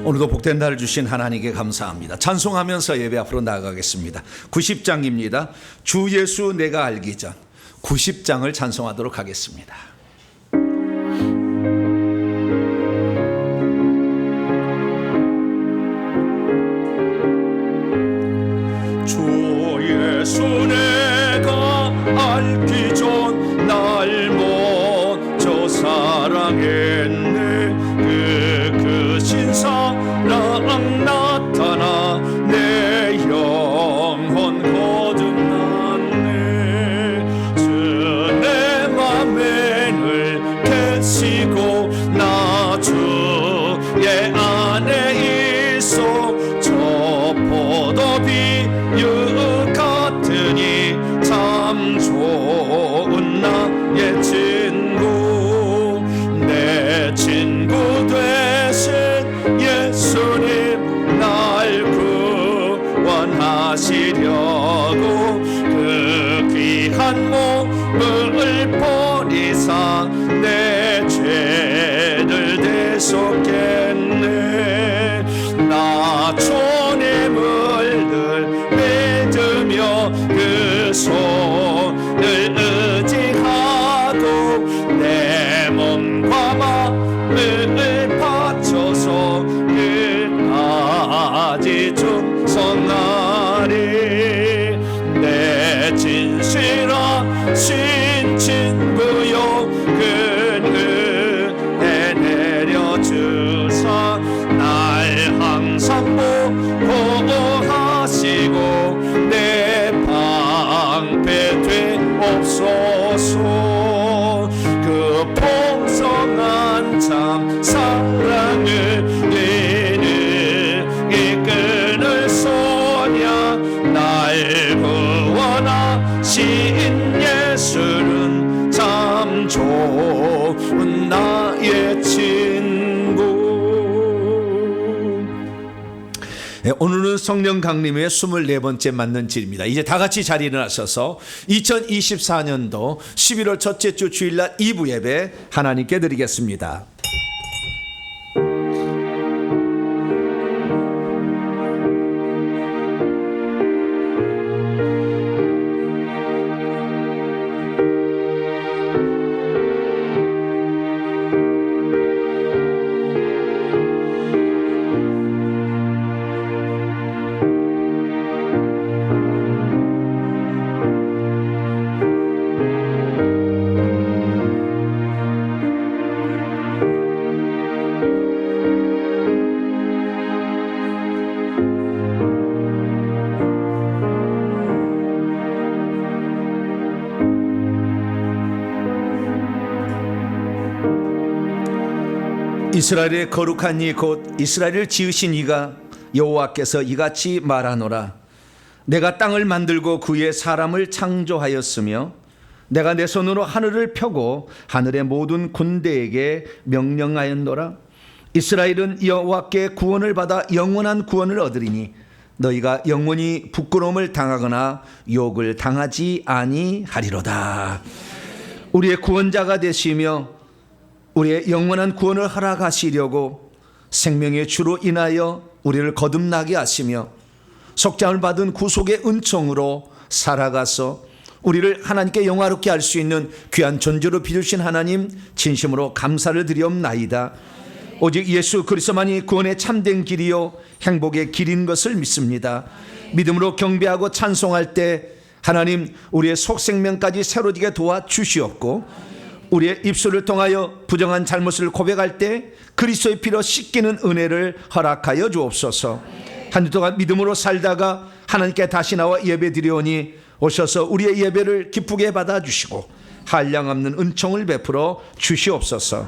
오늘도 복된 날을 주신 하나님께 감사합니다. 찬송하면서 예배 앞으로 나아가겠습니다. 90장입니다. 주 예수 내가 알기 전 90장을 찬송하도록 하겠습니다. 주 예수 내가 알기 전 날 먼저 사랑했네. 그 신사랑 나타나 내 영혼 거듭났네. 주 내 맘에늘 계시고 나 주의 안에 있어. 저 포도비 유 같으니 참 좋은 나의 친구. 내 친구 되신 예수님 날 구원하시려고 그 귀한 몸을 버리사 내 죄를 대속했네. 나 주님을 늘 믿으며 그 손을 의지하고 내 몸과 마음을 바쳐서 끝까지 충성하리. 내 진실하신 친구여 큰 은혜 내려주사 날 항상 보호하시고 내 방패 되옵소서. 그 풍성한 참 사랑을 이는 이끈을 소냐. 날 구원하신 예수는 참 좋은 나의 친구. 오늘은 성령 강림의 24번째 맞는 질입니다. 이제 다 같이 자리에 일어나셔서 2024년도 11월 첫째 주 주일날 2부 예배 하나님께 드리겠습니다. 이스라엘의 거룩한 이 곧 이스라엘을 지으신 이가 여호와께서 이같이 말하노라. 내가 땅을 만들고 그의 사람을 창조하였으며 내가 내 손으로 하늘을 펴고 하늘의 모든 군대에게 명령하였노라. 이스라엘은 여호와께 구원을 받아 영원한 구원을 얻으리니 너희가 영원히 부끄러움을 당하거나 욕을 당하지 아니하리로다. 우리의 구원자가 되시며 우리의 영원한 구원을 허락하시려고 생명의 주로 인하여 우리를 거듭나게 하시며 속죄함을 받은 구속의 은총으로 살아가서 우리를 하나님께 영화롭게 할 수 있는 귀한 존재로 빚으신 하나님 진심으로 감사를 드리옵나이다. 오직 예수 그리스도만이 구원의 참된 길이요 행복의 길인 것을 믿습니다. 믿음으로 경배하고 찬송할 때 하나님 우리의 속생명까지 새로지게 도와주시옵고 우리의 입술을 통하여 부정한 잘못을 고백할 때 그리스도의 피로 씻기는 은혜를 허락하여 주옵소서. 한 주 동안 믿음으로 살다가 하나님께 다시 나와 예배 드리오니 오셔서 우리의 예배를 기쁘게 받아주시고 한량없는 은총을 베풀어 주시옵소서.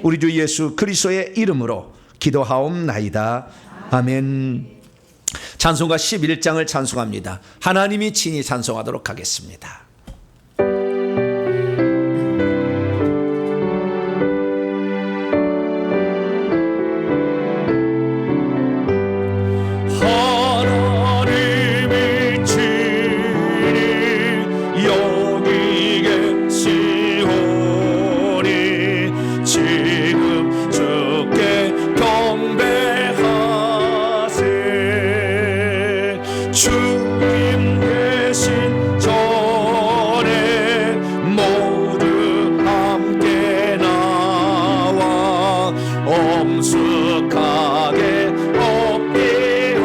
우리 주 예수 그리스도의 이름으로 기도하옵나이다. 아멘. 찬송가 11장을 찬송합니다. 하나님이 친히 찬송하도록 하겠습니다. 지금 주께 경배하 능숙하게 엎드려라.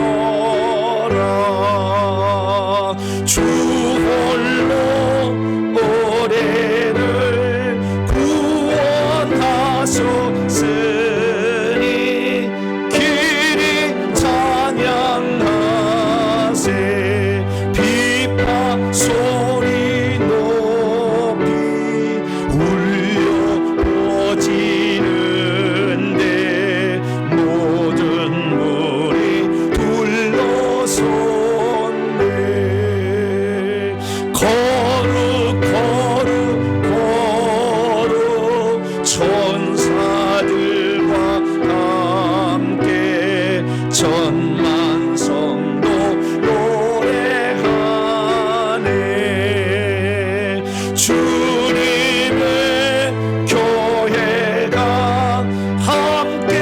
주 홀로 올해를 구원하셨으니 길이 찬양하세. 비파 소리 높이 울려퍼지는데 모든 물이 둘러섰네. 거룩 거룩 거룩 천사들과 함께 천만 성도 노래하네. 주님의 교회가 함께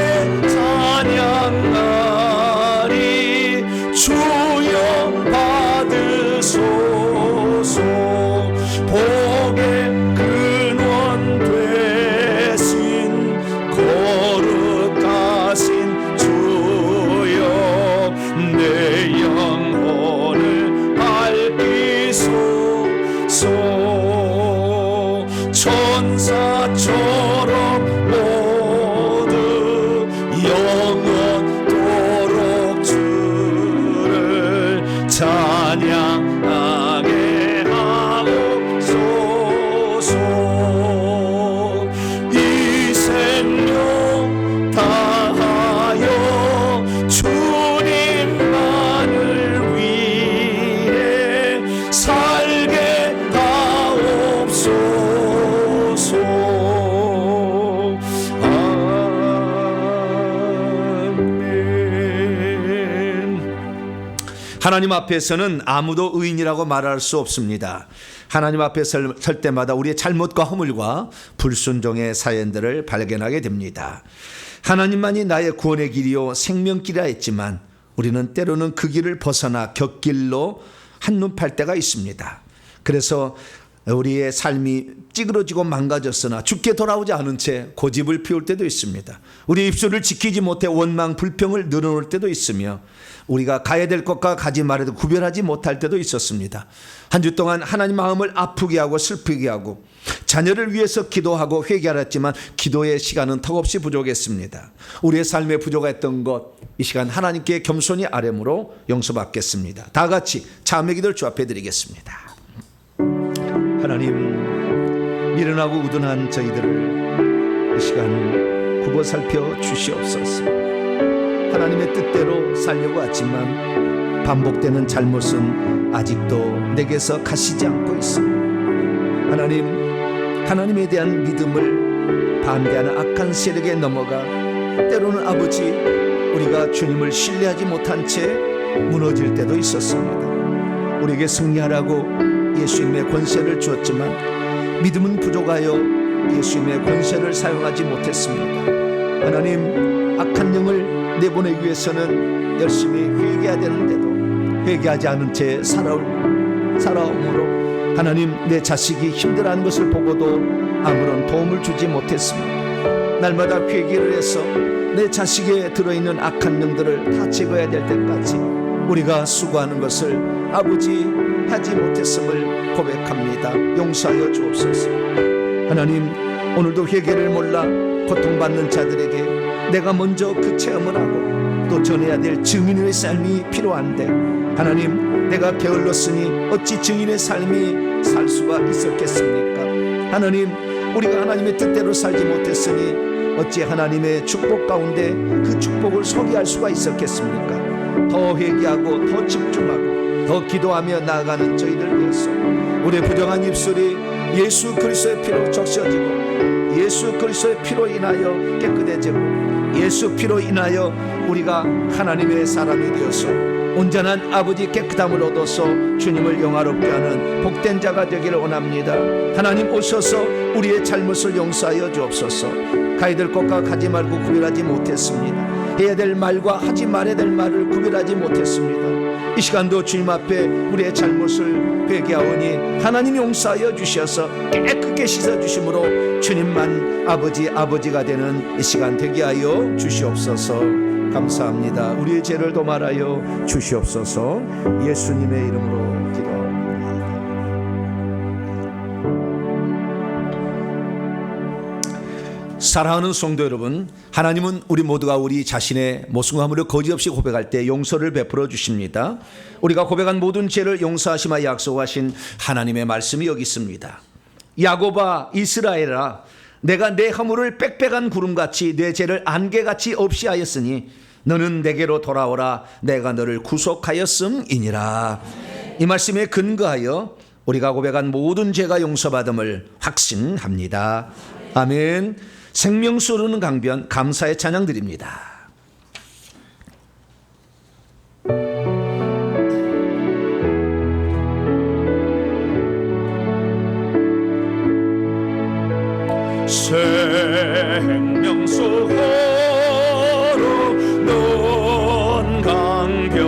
찬양하리. 주여 받으소서. 복의 근원 되신 거룩하신 주여 내 영혼을 밝히소서. 천사처럼 모두 영원토록 주를 찬양하게 하옵소서. 이 생명 다하여 주님만을 위해 살게 하옵소서. 아멘. 하나님 앞에서는 아무도 의인이라고 말할 수 없습니다. 하나님 앞에 설 때마다 우리의 잘못과 허물과 불순종의 사연들을 발견하게 됩니다. 하나님만이 나의 구원의 길이요 생명길이라 했지만 우리는 때로는 그 길을 벗어나 곁길로 한눈 팔 때가 있습니다. 그래서 우리의 삶이 찌그러지고 망가졌으나 죽게 돌아오지 않은 채 고집을 피울 때도 있습니다. 우리 입술을 지키지 못해 원망 불평을 늘어놓을 때도 있으며 우리가 가야 될 것과 가지 말아도 구별하지 못할 때도 있었습니다. 한 주 동안 하나님 마음을 아프게 하고 슬프게 하고 자녀를 위해서 기도하고 회개하였지만 기도의 시간은 턱없이 부족했습니다. 우리의 삶에 부족했던 것, 이 시간 하나님께 겸손히 아뢰므로 용서받겠습니다. 다 같이 자매 기도를 주 앞에 드리겠습니다. 하나님, 미련하고 우둔한 저희들을 이 시간 굽어 살펴 주시옵소서. 하나님의 뜻대로 살려고 하지만 반복되는 잘못은 아직도 내게서 가시지 않고 있습니다. 하나님에 대한 믿음을 반대하는 악한 세력에 넘어가 때로는 아버지 우리가 주님을 신뢰하지 못한 채 무너질 때도 있었습니다. 우리에게 승리하라고 예수님의 권세를 주었지만 믿음은 부족하여 예수님의 권세를 사용하지 못했습니다. 하나님, 악한 영을 내보내기 위해서는 열심히 회개해야 되는데도 회개하지 않은 채 살아옴으로 하나님, 내 자식이 힘들어하는 것을 보고도 아무런 도움을 주지 못했습니다. 날마다 회개를 해서 내 자식에 들어있는 악한 영들을 다 제거해야 될 때까지 우리가 수고하는 것을 아버지 하지 못했음을 고백합니다. 용서하여 주옵소서. 하나님, 오늘도 회개를 몰라 고통받는 자들에게 내가 먼저 그 체험을 하고 또 전해야 될 증인의 삶이 필요한데 하나님, 내가 게을렀으니 어찌 증인의 삶이 살 수가 있었겠습니까? 하나님, 우리가 하나님의 뜻대로 살지 못했으니 어찌 하나님의 축복 가운데 그 축복을 소개할 수가 있었겠습니까? 더 회개하고 더 집중하고 더 기도하며 나아가는 저희들 위해서 우리의 부정한 입술이 예수 그리스도의 피로 적셔지고 예수 그리스도의 피로 인하여 깨끗해지고 예수 피로 인하여 우리가 하나님의 사람이 되어서 온전한 아버지 깨끗함을 얻어서 주님을 영화롭게 하는 복된 자가 되기를 원합니다. 하나님, 오셔서 우리의 잘못을 용서하여 주옵소서. 가야 될 곳과 가지 말고 구별하지 못했습니다. 해야 될 말과 하지 말아야 될 말을 구별하지 못했습니다. 이 시간도 주님 앞에 우리의 잘못을 회개하오니 하나님 용서하여 주셔서 깨끗게 씻어주심으로 주님만 아버지가 되는 이 시간 되게 하여 주시옵소서. 감사합니다. 우리의 죄를 도말하여 주시옵소서. 예수님의 이름으로 기도합니다. 사랑하는 성도 여러분, 하나님은 우리 모두가 우리 자신의 모순함을 거짓없이 고백할 때 용서를 베풀어 주십니다. 우리가 고백한 모든 죄를 용서하시마 약속하신 하나님의 말씀이 여기 있습니다. 야곱아, 이스라엘아, 내가 내 허물을 빽빽한 구름같이 내 죄를 안개같이 없이 하였으니 너는 내게로 돌아오라. 내가 너를 구속하였음이니라. 이 말씀에 근거하여 우리가 고백한 모든 죄가 용서받음을 확신합니다. 아멘. 생명수 흐르는 강변, 감사의 찬양 드립니다. 생명수 흐르는 강변,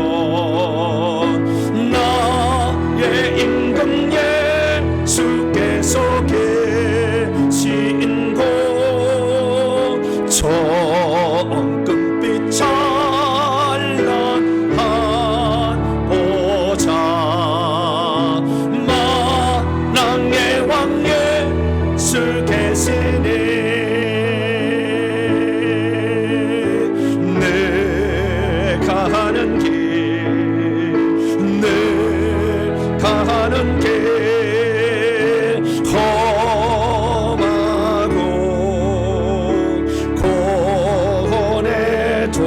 나의 임금 예수께서 계신 곳, 정금빛 찬란한 보좌, 만왕의 왕 예수 계시니 내가 가는 길 험하고 고뇌도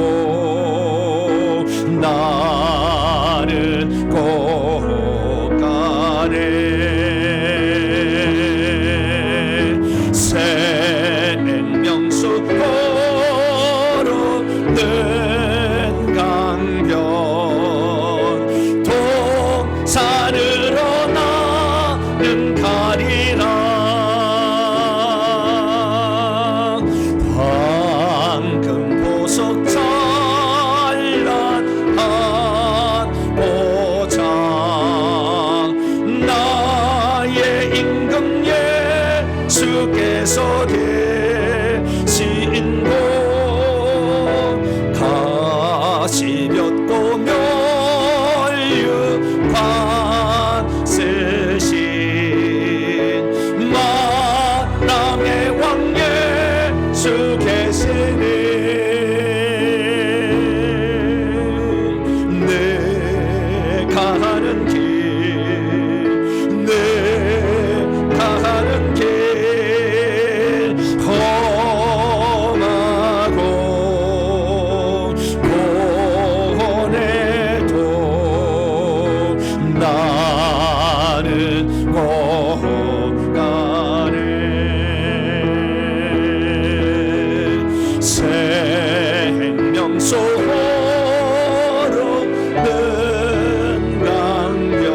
나는 꼭 가네. 생명수 흐르는 강변, 동산으로 나는 가리라. 황금 보석 찬란한 보좌, 나의 임금 예수께서 계신 곳, 가시볕도 멸류관 쓰신 만왕의 왕 예수 계시니 내가 가는 길 험하고 고뇌도 나는 꼭 가네. 생명수 흐르는 강변,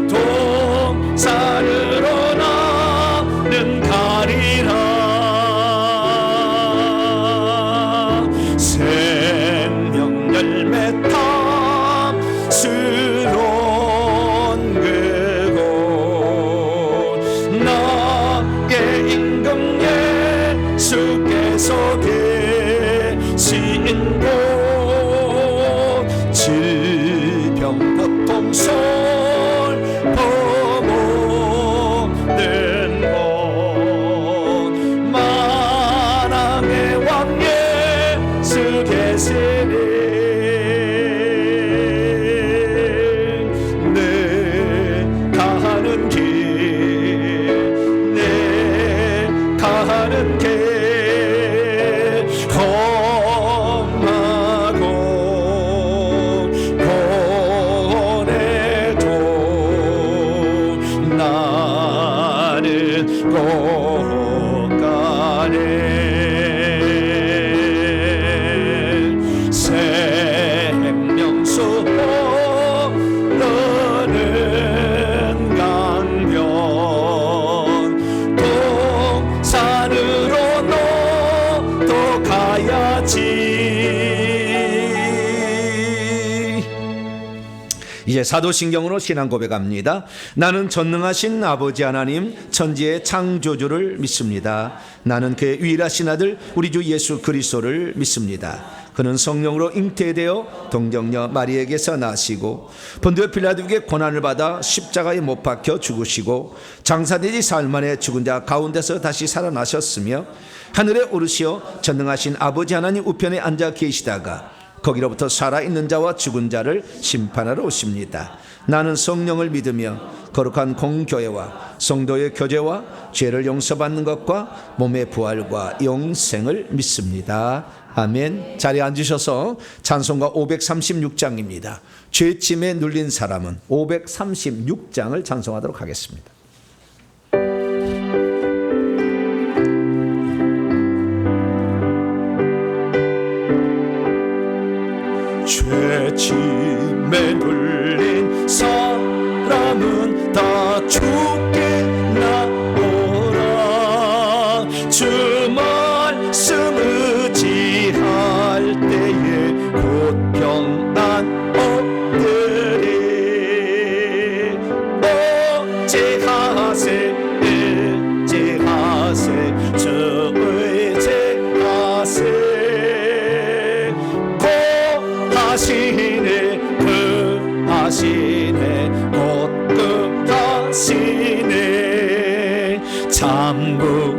동산으로 나는 가리라. 생명 열매 탐스러운 그곳, 나의 임금 예수께서 계신 곳, 질병 고통 솔퍼모든 곳, 만왕의 왕 예수 계시니 내가 가는 길 험하고 고뇌도 이제 사도신경으로 신앙 고백합니다. 나는 전능하신 아버지 하나님 천지의 창조주를 믿습니다. 나는 그의 유일하신 아들 우리 주 예수 그리스도를 믿습니다. 그는 성령으로 잉태되어 동정녀 마리에게서 나시고 본디오 빌라도에게 고난을 받아 십자가에 못 박혀 죽으시고 장사되지 사흘 만에 죽은 자 가운데서 다시 살아나셨으며 하늘에 오르시어 전능하신 아버지 하나님 우편에 앉아 계시다가 거기로부터 살아있는 자와 죽은 자를 심판하러 오십니다. 나는 성령을 믿으며 거룩한 공교회와 성도의 교제와 죄를 용서받는 것과 몸의 부활과 영생을 믿습니다. 아멘. 자리에 앉으셔서 찬송가 536장입니다. 죄짐에 눌린 사람은 536장을 찬송하도록 하겠습니다. 죄짐에 눌린 사람은 다 죽게 나오라. 주 말씀 의지할 때에 곧 평안 얻으리. 어찌하세 저 의지하세 하시네 곧 그 하시네. 참부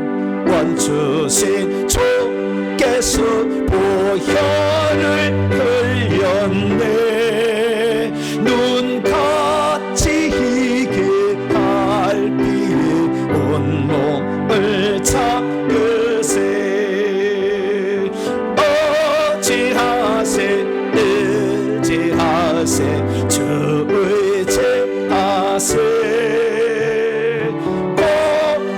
원수신 주께서 보혈을 흘렸네. 눈같이 희게 달빛에 온몸을 닦으세. 어찌하세 주 의지하세 꼭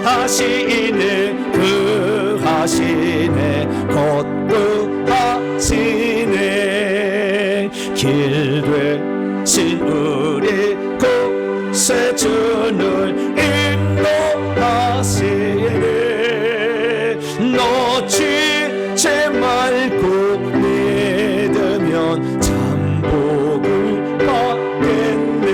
하시네 그 하시네 곧 그 하시네. 길 되신 우리 구세주를 인도하시네. 놓치지 말고 믿으면 복을 받겠네.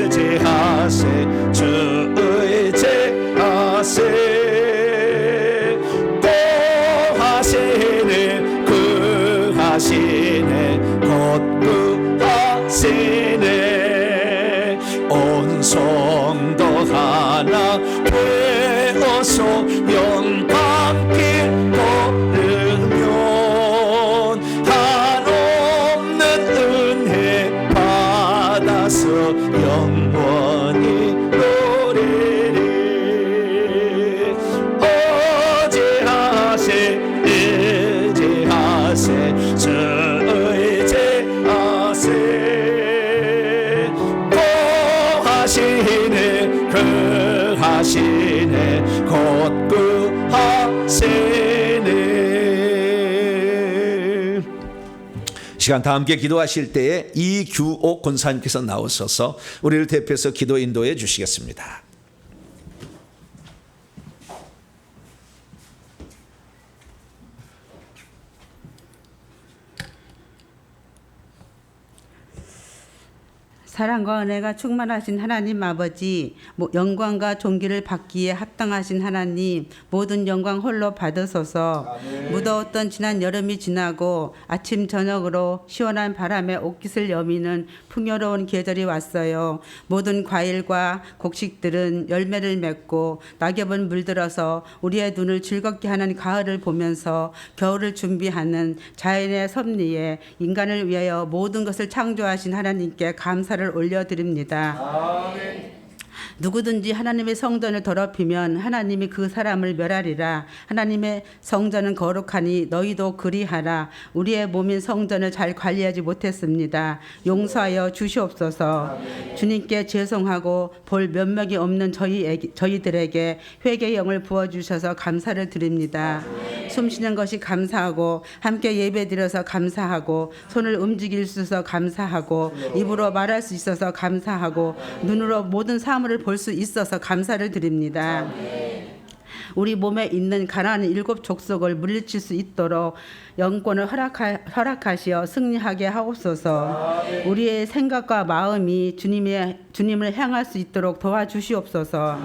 의지하세 주 의지하세 꼭 하시네 그 하시네 곧 그 하시네. 온 성도 하나 되어서 영광길 영원히 노래리. 의지하세 주 의지하세 꼭 하시네 그 하시네 곧 그 하시네. 시간 다 함께 기도하실 때에 이규옥 권사님께서 나오셔서 우리를 대표해서 기도 인도해 주시겠습니다. 사랑과 은혜가 충만하신 하나님 아버지, 영광과 존귀를 받기에 합당하신 하나님, 모든 영광 홀로 받으소서. 아멘. 무더웠던 지난 여름이 지나고 아침 저녁으로 시원한 바람에 옷깃을 여미는 풍요로운 계절이 왔어요. 모든 과일과 곡식들은 열매를 맺고 낙엽은 물들어서 우리의 눈을 즐겁게 하는 가을을 보면서 겨울을 준비하는 자연의 섭리에 인간을 위하여 모든 것을 창조하신 하나님께 감사를 올려드립니다. 아멘. 누구든지 하나님의 성전을 더럽히면 하나님이 그 사람을 멸하리라. 하나님의 성전은 거룩하니 너희도 그리하라. 우리의 몸인 성전을 잘 관리하지 못했습니다. 용서하여 주시옵소서. 아멘. 주님께 죄송하고 볼 면목이 없는 저희들에게 회개의 영을 부어주셔서 감사를 드립니다. 아멘. 숨쉬는 것이 감사하고 함께 예배드려서 감사하고 손을 움직일 수 있어서 감사하고 입으로 말할 수 있어서 감사하고 눈으로 모든 사물을 볼 수 있어서 감사를 드립니다. 우리 몸에 있는 가난한 7 족속을 물리칠 수 있도록 영권을 허락하시어 승리하게 하옵소서. 우리의 생각과 마음이 주님을 향할 수 있도록 도와주시옵소서.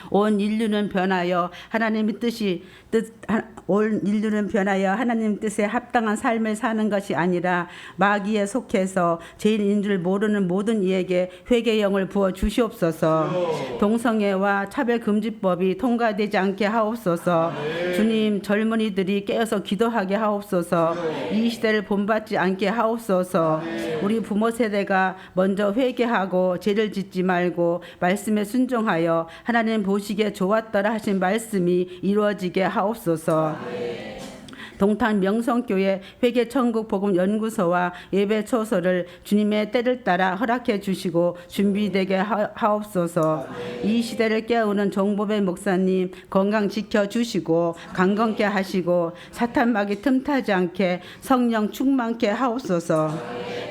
온 인류는 변하여 하나님의 뜻에 합당한 삶을 사는 것이 아니라 마귀에 속해서 죄인인 줄 모르는 모든 이에게 회개의 영을 부어 주시옵소서. 동성애와 차별금지법이 통과되지 않게 하옵소서. 주님, 젊은이들이 깨어서 기도하게 하옵소서. 이 시대를 본받지 않게 하옵소서. 우리 부모 세대가 먼저 회개하고 죄를 짓지 말고 말씀에 순종하여 하나님 보시기에 좋았더라 하신 말씀이 이루어지게 하옵소서. 동탄 명성교회 회개천국복음연구소와 예배초소를 주님의 때를 따라 허락해 주시고 준비되게 하옵소서. 이 시대를 깨우는 정보배 목사님 건강 지켜주시고 강건케 하시고 사탄막이 틈타지 않게 성령 충만케 하옵소서.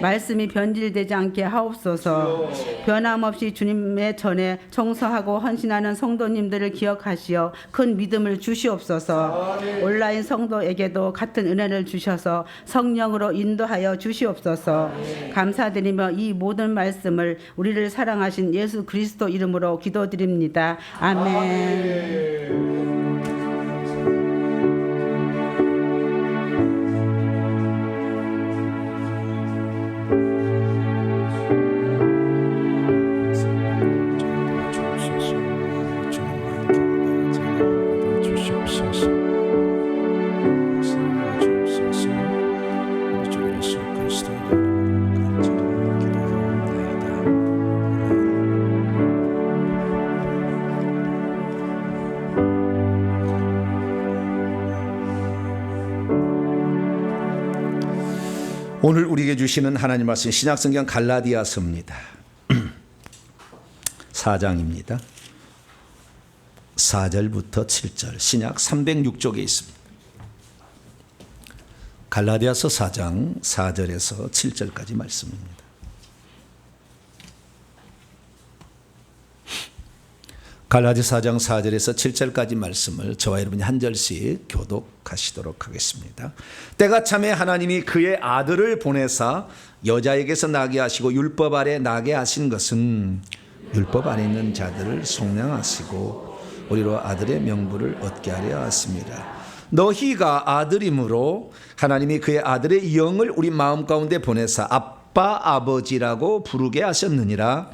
말씀이 변질되지 않게 하옵소서. 변함없이 주님의 전에 청소하고 헌신하는 성도님들을 기억하시어 큰 믿음을 주시옵소서. 온라인 성도에게도 같은 은혜를 주셔서 성령으로 인도하여 주시옵소서. 감사드리며 이 모든 말씀을 우리를 사랑하신 예수 그리스도 이름으로 기도드립니다. 아멘. 오늘 우리에게 주시는 하나님 말씀 신약성경 갈라디아서입니다. 4장입니다. 4절부터 7절 신약 306쪽에 있습니다. 갈라디아서 4장 4절에서 7절까지 말씀입니다. 갈라디 4장 4절에서 7절까지 말씀을 저와 여러분이 한 절씩 교독하시도록 하겠습니다. 때가 참에 하나님이 그의 아들을 보내사 여자에게서 나게 하시고 율법 아래 나게 하신 것은 율법 안에 있는 자들을 속량하시고 우리로 아들의 명분을 얻게 하려 하십니다. 너희가 아들이므로 하나님이 그의 아들의 영을 우리 마음 가운데 보내사 아빠 아버지라고 부르게 하셨느니라.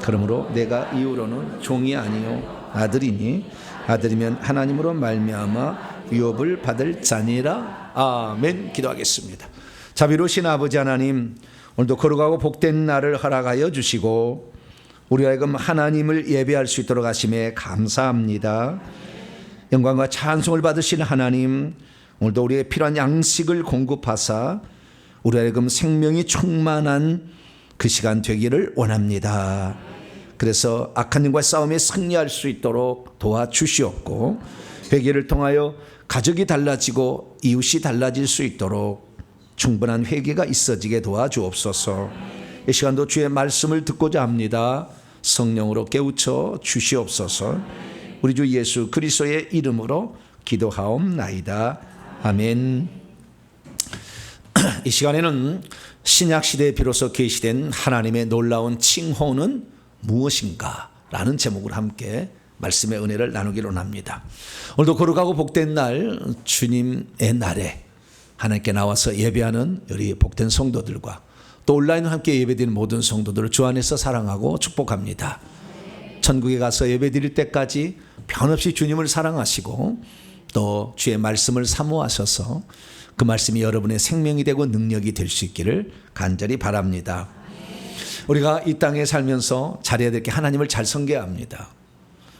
그러므로 내가 이후로는 종이 아니요 아들이니 아들이면 하나님으로 말미암아 유업을 받을 자니라. 아멘. 기도하겠습니다. 자비로우신 아버지 하나님, 오늘도 거룩하고 복된 날을 허락하여 주시고 우리가 지금 하나님을 예배할 수 있도록 하심에 감사합니다. 영광과 찬송을 받으신 하나님, 오늘도 우리의 필요한 양식을 공급하사 우리가 지금 생명이 충만한 그 시간 되기를 원합니다. 그래서 악한 영과 싸움에 승리할 수 있도록 도와주시옵고 회개를 통하여 가족이 달라지고 이웃이 달라질 수 있도록 충분한 회개가 있어지게 도와주옵소서. 이 시간도 주의 말씀을 듣고자 합니다. 성령으로 깨우쳐 주시옵소서. 우리 주 예수 그리스도의 이름으로 기도하옵나이다. 아멘. 이 시간에는 신약시대에 비로소 계시된 하나님의 놀라운 칭호는 무엇인가 라는 제목으로 함께 말씀의 은혜를 나누기로 합니다. 오늘도 거룩하고 복된 날, 주님의 날에 하나님께 나와서 예배하는 우리 복된 성도들과 또 온라인으로 함께 예배드리는 모든 성도들을 주 안에서 사랑하고 축복합니다. 천국에 가서 예배드릴 때까지 변함없이 주님을 사랑하시고 또 주의 말씀을 사모하셔서 그 말씀이 여러분의 생명이 되고 능력이 될 수 있기를 간절히 바랍니다. 우리가 이 땅에 살면서 잘해야 될 게 하나님을 잘 섬겨야 합니다.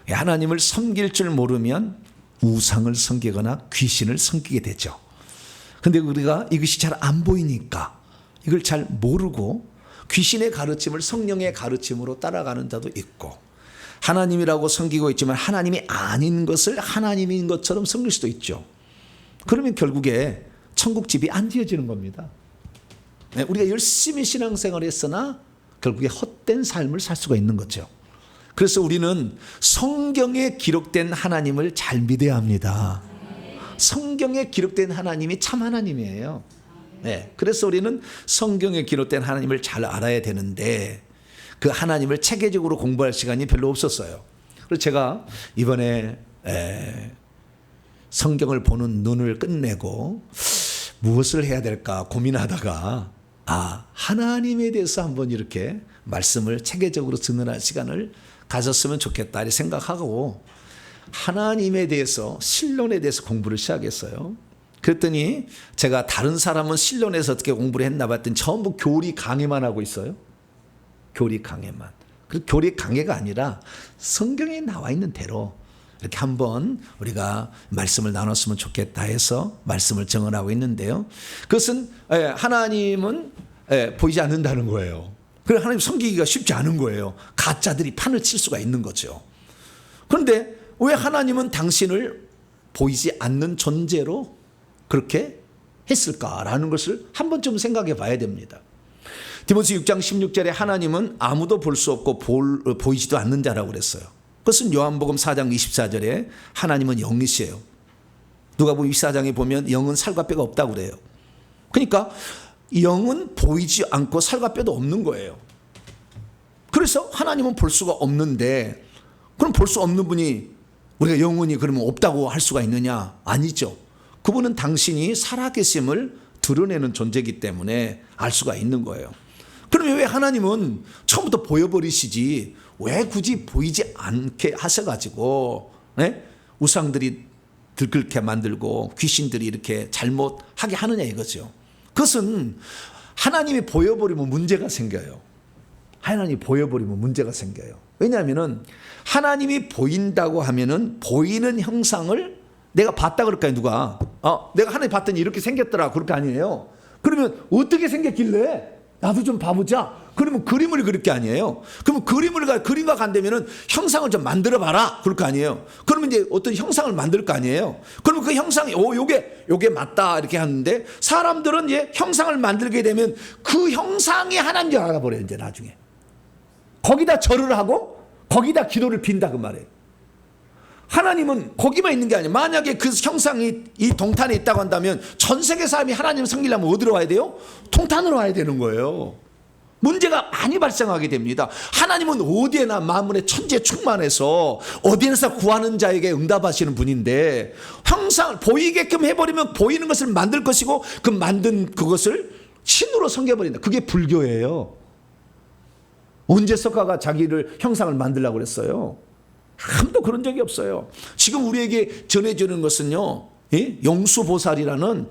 하나님을 섬길 줄 모르면 우상을 섬기거나 귀신을 섬기게 되죠. 그런데 우리가 이것이 잘 안 보이니까 이걸 잘 모르고 귀신의 가르침을 성령의 가르침으로 따라가는 자도 있고 하나님이라고 섬기고 있지만 하나님이 아닌 것을 하나님인 것처럼 섬길 수도 있죠. 그러면 결국에 천국집이 안 지어지는 겁니다. 우리가 열심히 신앙생활을 했으나 결국에 헛된 삶을 살 수가 있는 거죠. 그래서 우리는 성경에 기록된 하나님을 잘 믿어야 합니다. 성경에 기록된 하나님이 참 하나님이에요. 네, 그래서 우리는 성경에 기록된 하나님을 잘 알아야 되는데 그 하나님을 체계적으로 공부할 시간이 별로 없었어요. 그래서 제가 이번에 성경을 보는 눈을 끝내고 무엇을 해야 될까 고민하다가 하나님에 대해서 한번 이렇게 말씀을 체계적으로 듣는 시간을 가졌으면 좋겠다 이렇게 생각하고 하나님에 대해서 신론에 대해서 공부를 시작했어요. 그랬더니 제가 다른 사람은 신론에서 어떻게 공부를 했나 봤더니 전부 교리 강해만 하고 있어요. 교리 강해만. 그 교리 강해가 아니라 성경에 나와 있는 대로 이렇게 한번 우리가 말씀을 나눴으면 좋겠다 해서 말씀을 정언하고 있는데요. 그것은 하나님은 보이지 않는다는 거예요. 그래서 하나님 섬기기가 쉽지 않은 거예요. 가짜들이 판을 칠 수가 있는 거죠. 그런데 왜 하나님은 당신을 보이지 않는 존재로 그렇게 했을까라는 것을 한 번쯤 생각해 봐야 됩니다. 디모데 6장 16절에 하나님은 아무도 볼 수 없고 보이지도 않는 자라고 그랬어요. 그것은 요한복음 4장 24절에 하나님은 영이시에요. 누가복음 24장에 보면 영은 살과 뼈가 없다고 그래요. 그러니까 영은 보이지 않고 살과 뼈도 없는 거예요. 그래서 하나님은 볼 수가 없는데 그럼 볼 수 없는 분이 우리가 영원히 그러면 없다고 할 수가 있느냐? 아니죠. 그분은 당신이 살아계심을 드러내는 존재이기 때문에 알 수가 있는 거예요. 그러면 왜 하나님은 처음부터 보여버리시지 왜 굳이 보이지 않게 하셔가지고 우상들이 들끓게 만들고 귀신들이 이렇게 잘못하게 하느냐 이거죠. 그것은 하나님이 보여버리면 문제가 생겨요. 하나님이 보여버리면 문제가 생겨요. 왜냐하면 하나님이 보인다고 하면은 보이는 형상을 내가 봤다 그럴까요? 누가? 내가 하나님 봤더니 이렇게 생겼더라. 그럴 거 아니에요. 그러면 어떻게 생겼길래 나도 좀 봐보자. 그러면 그림을 그릴 게 아니에요. 그러면 그림과 간다면은 형상을 좀 만들어 봐라. 그럴 거 아니에요. 그러면 이제 어떤 형상을 만들 거 아니에요. 그러면 그 형상이 요게 맞다 이렇게 하는데 사람들은 이제 형상을 만들게 되면 그 형상이 하나님인 줄 알아버려요. 이제 나중에 거기다 절을 하고 거기다 기도를 빈다 그 말이에요. 하나님은 거기만 있는 게 아니에요. 만약에 그 형상이 이 동탄에 있다고 한다면 전 세계 사람이 하나님을 섬기려면 어디로 와야 돼요? 동탄으로 와야 되는 거예요. 문제가 많이 발생하게 됩니다. 하나님은 어디에나 만물의 천지에 충만해서 어디에서 구하는 자에게 응답하시는 분인데 형상을 보이게끔 해버리면 보이는 것을 만들 것이고 그 만든 그것을 신으로 섬겨버린다. 그게 불교예요. 언제 석가가 자기를 형상을 만들려고 그랬어요? 아무도 그런 적이 없어요. 지금 우리에게 전해주는 것은요, 용수보살이라는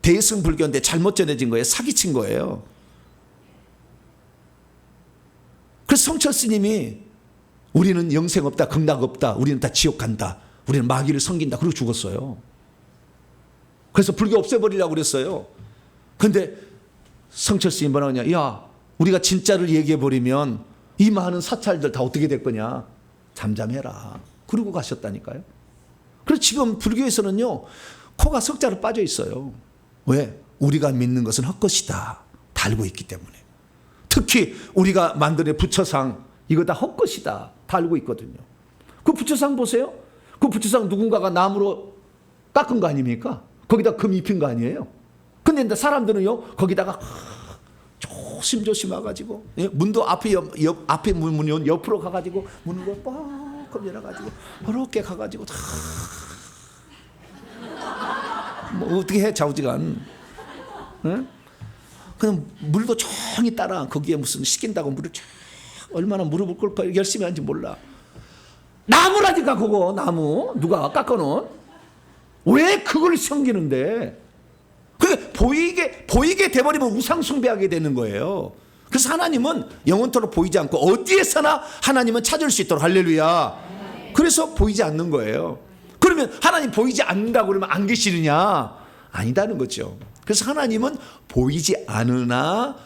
대승 불교인데 잘못 전해진 거예요. 사기친 거예요. 그래서 성철 스님이 우리는 영생 없다, 극락 없다, 우리는 다 지옥 간다, 우리는 마귀를 섬긴다, 그러고 죽었어요. 그래서 불교 없애버리려고 그랬어요. 근데 성철 스님 뭐라고 하냐? 야, 우리가 진짜를 얘기해버리면 이 많은 사찰들 다 어떻게 될 거냐? 잠잠해라. 그러고 가셨다니까요. 그래서 지금 불교에서는요, 코가 석자로 빠져 있어요. 왜? 우리가 믿는 것은 헛것이다. 다 알고 있기 때문에. 특히 우리가 만드는 부처상, 이거 다 헛것이다. 다 알고 있거든요. 그 부처상 보세요. 그 부처상 누군가가 나무로 깎은 거 아닙니까? 거기다 금 입힌 거 아니에요? 근데 사람들은요, 거기다가 조심조심 와가지고, 문도 앞에 문 옆으로 가가지고, 문으로 뻑 열어가지고, 이렇게 가가지고, 뭐 어떻게 해, 좌우지간. 그냥 물도 조용히 따라, 거기에 무슨 시킨다고 물을 쫙, 얼마나 무릎을 꿇고 열심히 하는지 몰라. 나무라니까, 그거, 나무. 누가 깎아놓은. 왜 그걸 섬기는데? 그게 보이게 돼버리면 우상숭배하게 되는 거예요. 그래서 하나님은 영원토록 보이지 않고 어디에서나 하나님은 찾을 수 있도록 할렐루야. 그래서 보이지 않는 거예요. 그러면 하나님 보이지 않는다고 그러면 안 계시느냐? 아니다는 거죠. 그래서 하나님은 보이지 않으나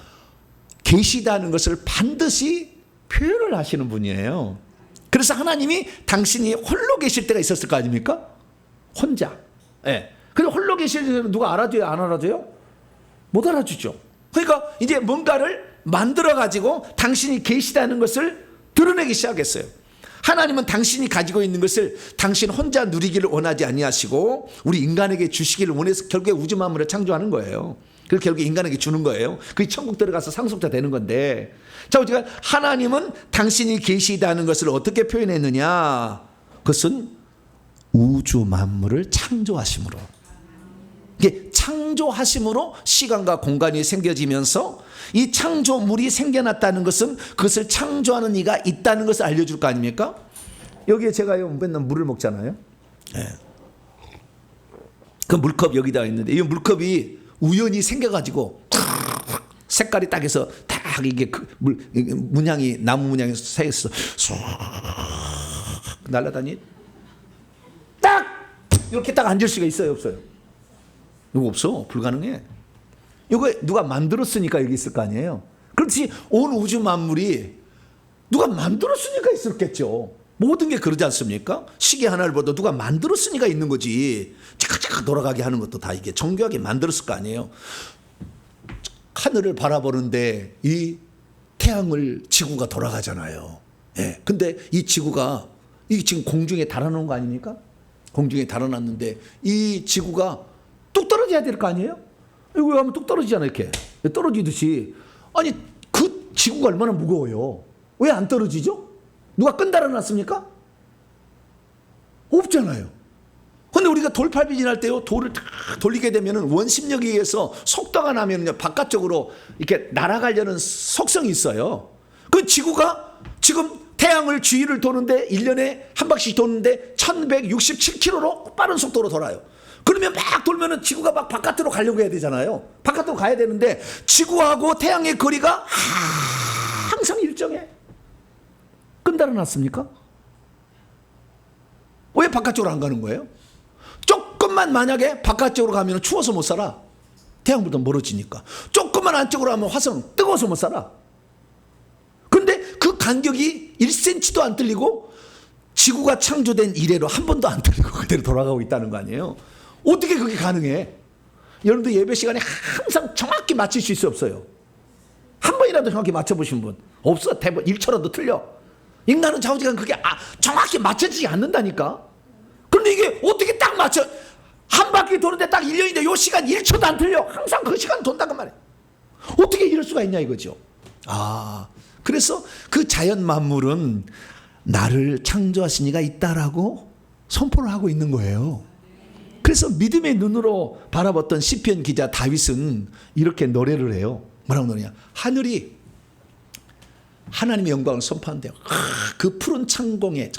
계시다는 것을 반드시 표현을 하시는 분이에요. 그래서 하나님이 당신이 홀로 계실 때가 있었을 거 아닙니까? 혼자. 그리고 홀로 계실 때는 누가 알아줘요? 안 알아줘요? 못 알아주죠. 그러니까 이제 뭔가를 만들어가지고 당신이 계시다는 것을 드러내기 시작했어요. 하나님은 당신이 가지고 있는 것을 당신 혼자 누리기를 원하지 아니하시고 우리 인간에게 주시기를 원해서 결국에 우주 만물을 창조하는 거예요. 그리고 결국에 인간에게 주는 거예요. 그게 천국 들어가서 상속자 되는 건데, 자, 우리가 하나님은 당신이 계시다는 것을 어떻게 표현했느냐? 그것은 우주 만물을 창조하심으로. 이게 창조하심으로 시간과 공간이 생겨지면서 이 창조물이 생겨났다는 것은 그것을 창조하는 이가 있다는 것을 알려줄 거 아닙니까? 여기에 제가요 맨날 물을 먹잖아요. 네. 그 물컵 여기다 있는데 이 물컵이 우연히 생겨가지고 색깔이 딱 해서 딱 이게 문양이 나무 문양이 새있어 쏙 날아다니 딱 이렇게 딱 앉을 수가 있어요, 없어요? 이거 없어. 불가능해. 이거 누가 만들었으니까 여기 있을 거 아니에요. 그렇지, 온 우주 만물이 누가 만들었으니까 있었겠죠. 모든 게 그러지 않습니까? 시계 하나를 봐도 누가 만들었으니까 있는 거지. 차카차카 돌아가게 하는 것도 다 이게 정교하게 만들었을 거 아니에요. 하늘을 바라보는데 이 태양을 지구가 돌아가잖아요. 예. 근데 이 지구가 이 지금 공중에 달아놓은 거 아닙니까? 공중에 달아놨는데 이 지구가 뚝 떨어져야 될 거 아니에요? 이거 하면 뚝 떨어지잖아요. 이렇게 떨어지듯이. 아니 그 지구가 얼마나 무거워요. 왜 안 떨어지죠? 누가 끈 달아놨습니까? 없잖아요. 근데 우리가 돌팔비 지날 때요, 돌을 탁 돌리게 되면은 원심력에 의해서 속도가 나면요 바깥쪽으로 이렇게 날아가려는 속성이 있어요. 그 지구가 지금 태양을 주위를 도는데 1년에 한 바퀴 도는데 1167km로 빠른 속도로 돌아요. 그러면 막 돌면은 지구가 막 바깥으로 가려고 해야 되잖아요. 바깥으로 가야 되는데 지구하고 태양의 거리가 항상 일정해. 끈 달아놨습니까? 왜 바깥쪽으로 안 가는 거예요? 조금만 만약에 바깥쪽으로 가면 추워서 못 살아. 태양보다 멀어지니까. 조금만 안쪽으로 가면 화성 뜨거워서 못 살아. 근데 그 간격이 1cm도 안 틀리고 지구가 창조된 이래로 한 번도 안 틀리고 그대로 돌아가고 있다는 거 아니에요. 어떻게 그게 가능해? 여러분들 예배 시간에 항상 정확히 맞출 수 있어요, 없어요? 한 번이라도 정확히 맞춰보신 분 없어. 대부분 1초라도 틀려. 인간은 좌우지간 그게 정확히 맞춰지지 않는다니까. 그런데 이게 어떻게 딱 맞춰? 한 바퀴 도는데 딱 1년인데 요 시간 1초도 안 틀려. 항상 그 시간 돈다고 말해. 어떻게 이럴 수가 있냐 이거죠. 그래서 그 자연 만물은 나를 창조하신 이가 있다라고 선포를 하고 있는 거예요. 그래서 믿음의 눈으로 바라봤던 시편 기자 다윗은 이렇게 노래를 해요. 뭐라고 노래냐? 하늘이 하나님의 영광을 선포한대요. 그 푸른 창공에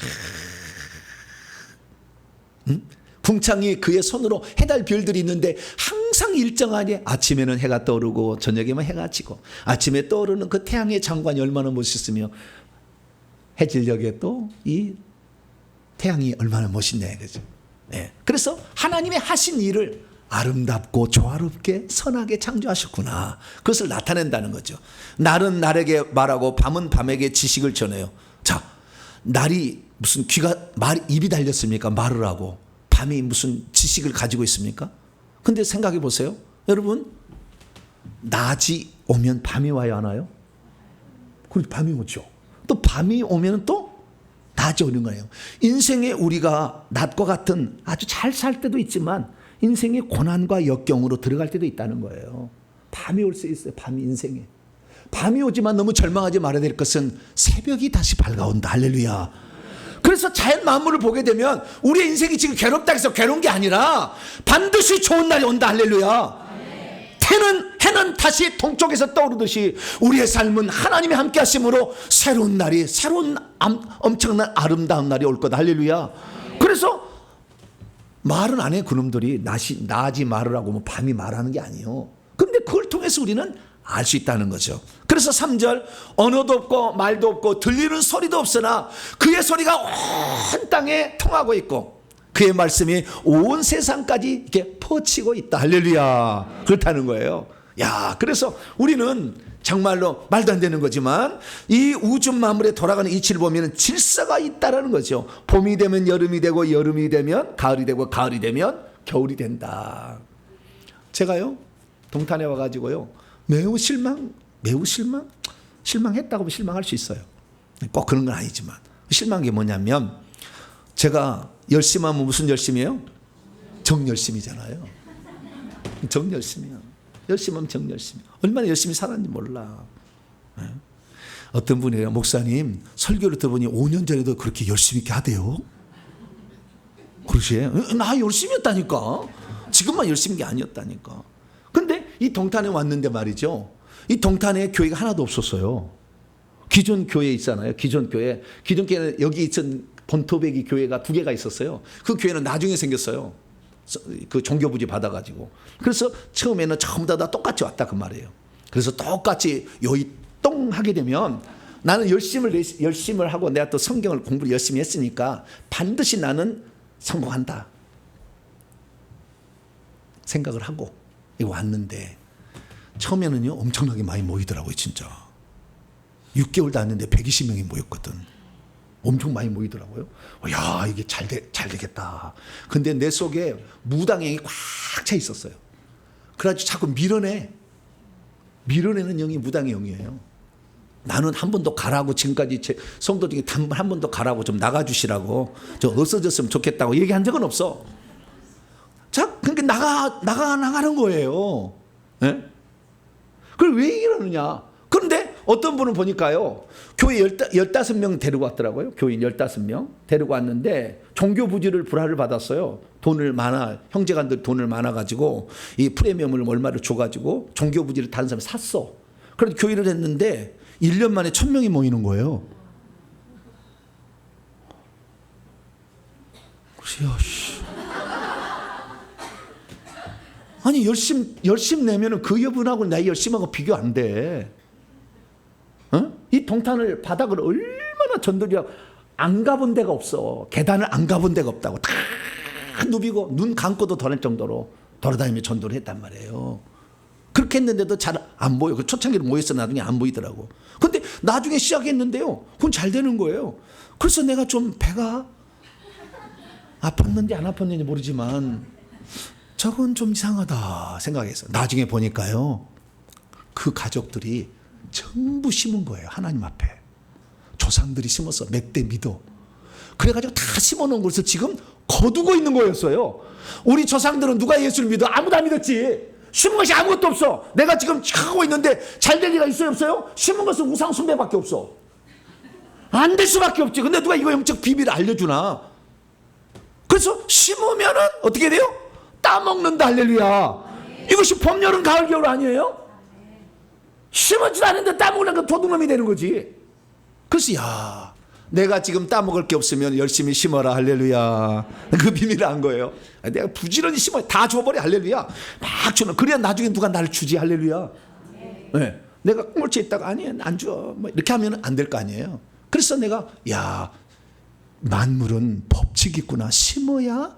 궁창이 그의 손으로 해달 별들이 있는데 항상 일정하게 아침에는 해가 떠오르고 저녁에만 해가 지고 아침에 떠오르는 그 태양의 장관이 얼마나 멋있으며 해질녘에 또 이 태양이 얼마나 멋있냐 그죠? 네. 그래서 하나님의 하신 일을 아름답고 조화롭게 선하게 창조하셨구나. 그것을 나타낸다는 거죠. 날은 날에게 말하고 밤은 밤에게 지식을 전해요. 자, 날이 무슨 입이 달렸습니까? 말을 하고. 밤이 무슨 지식을 가지고 있습니까? 근데 생각해 보세요. 여러분, 낮이 오면 밤이 와야 하나요? 그렇죠. 밤이 오죠. 또 밤이 오면 또 낮이 오는 거예요. 인생에 우리가 낮과 같은 아주 잘 살 때도 있지만 인생의 고난과 역경으로 들어갈 때도 있다는 거예요. 밤이 올 수 있어요. 밤이 인생에. 밤이 오지만 너무 절망하지 말아야 될 것은 새벽이 다시 밝아온다. 할렐루야. 그래서 자연 만물을 보게 되면 우리의 인생이 지금 괴롭다 해서 괴로운 게 아니라 반드시 좋은 날이 온다. 할렐루야. 해는 다시 동쪽에서 떠오르듯이 우리의 삶은 하나님이 함께 하심으로 새로운 날이 엄청난 아름다운 날이 올 거다. 할렐루야. 그래서 말은 안 해. 그놈들이 낮이 말을 하고 뭐 밤이 말하는 게 아니에요. 그런데 그걸 통해서 우리는 알 수 있다는 거죠. 그래서 3절 언어도 없고 말도 없고 들리는 소리도 없으나 그의 소리가 온 땅에 통하고 있고 그의 말씀이 온 세상까지 이렇게 퍼치고 있다. 할렐루야. 그렇다는 거예요. 야, 그래서 우리는 정말로 말도 안 되는 거지만 이 우주 만물에 돌아가는 이치를 보면 질서가 있다라는 거죠. 봄이 되면 여름이 되고 여름이 되면 가을이 되고 가을이 되면 겨울이 된다. 제가요 동탄에 와가지고요 매우 실망했다고 실망할 수 있어요. 꼭 그런 건 아니지만 실망한 게 뭐냐면 제가 열심히 하면 무슨 열심이에요? 정열심이잖아요. 정열심이야. 열심히 하면 정열심이. 얼마나 열심히 살았는지 몰라. 어떤 분이에요. 목사님 설교를 들어보니 5년 전에도 그렇게 열심히 있게 하대요. 그러시? 나 열심히 했다니까. 지금만 열심히 게 아니었다니까. 근데 이 동탄에 왔는데 말이죠. 이 동탄에 교회가 하나도 없었어요. 기존 교회 있잖아요. 기존 교회는 여기 있던 본토배기 교회가 2개가 있었어요. 그 교회는 나중에 생겼어요. 그 종교부지 받아가지고. 그래서 처음에는 전부 다 똑같이 왔다 그 말이에요. 그래서 똑같이 여기 똥 하게 되면 나는 열심을 하고 내가 또 성경을 공부를 열심히 했으니까 반드시 나는 성공한다 생각을 하고 왔는데 처음에는요 엄청나게 많이 모이더라고요. 진짜 6개월도 안 됐는데 120명이 모였거든. 엄청 많이 모이더라고요. 야 이게 잘 되겠다. 근데 내 속에 무당형이 꽉 차 있었어요. 그래가지고 자꾸 밀어내는 영이 무당의 영이에요. 나는 한 번 더 가라고 지금까지 제 성도 중에 한 번 더 가라고 좀 나가주시라고 저 없어졌으면 좋겠다고 얘기한 적은 없어. 자, 그러니까 나가는 거예요. 예? 그걸 왜 이러느냐? 그런데 어떤 분을 보니까요, 교회 15명 데리고 왔더라고요. 교인 15명 데리고 왔는데 종교부지를 불화를 받았어요. 형제간들 돈을 많아가지고 이 프리미엄을 얼마를 줘가지고 종교부지를 다른 사람이 샀어. 그래서 교회를 했는데 1년 만에 1000명이 모이는 거예요. 그래서 아니 열심 내면은 그 여분하고 나 열심하고 비교 안 돼. 어? 이 동탄을 바닥을 얼마나 전도리하고 안 가본 데가 없어. 계단을 안 가본 데가 없다고 다 누비고 눈 감고도 더할 정도로 돌아다니며 전도를 했단 말이에요. 그렇게 했는데도 잘 안 보여. 그 초창기로 모였어. 나중에 안 보이더라고. 근데 나중에 시작했는데요, 그건 잘 되는 거예요. 그래서 내가 좀 배가 아팠는지 안 아팠는지 모르지만 저건 좀 이상하다 생각했어요. 나중에 보니까요, 그 가족들이 전부 심은 거예요. 하나님 앞에 조상들이 심어서 몇 대 믿어. 그래가지고 다 심어놓은 것을 지금 거두고 있는 거였어요. 우리 조상들은 누가 예수를 믿어? 아무도 안 믿었지. 심은 것이 아무것도 없어. 내가 지금 하고 있는데 잘 될 리가 있어요, 없어요? 심은 것은 우상 숭배밖에 없어. 안 될 수밖에 없지. 근데 누가 이거 영적 비밀을 알려주나? 그래서 심으면은 어떻게 돼요? 따먹는다. 할렐루야. 이것이 봄, 여름, 가을, 겨울 아니에요? 심었지도 않은데 따먹으려니까 도둑놈이 되는 거지. 그래서 야, 내가 지금 따먹을 게 없으면 열심히 심어라. 할렐루야. 그 비밀을 안 거예요. 내가 부지런히 심어야 다 줘버려. 할렐루야. 막 주는. 그래야 나중에 누가 나를 주지. 할렐루야. 네. 내가 꼴찌 있다가 아니 안 줘. 뭐 이렇게 하면 안 될 거 아니에요. 그래서 내가 야, 만물은 법칙이 있구나. 심어야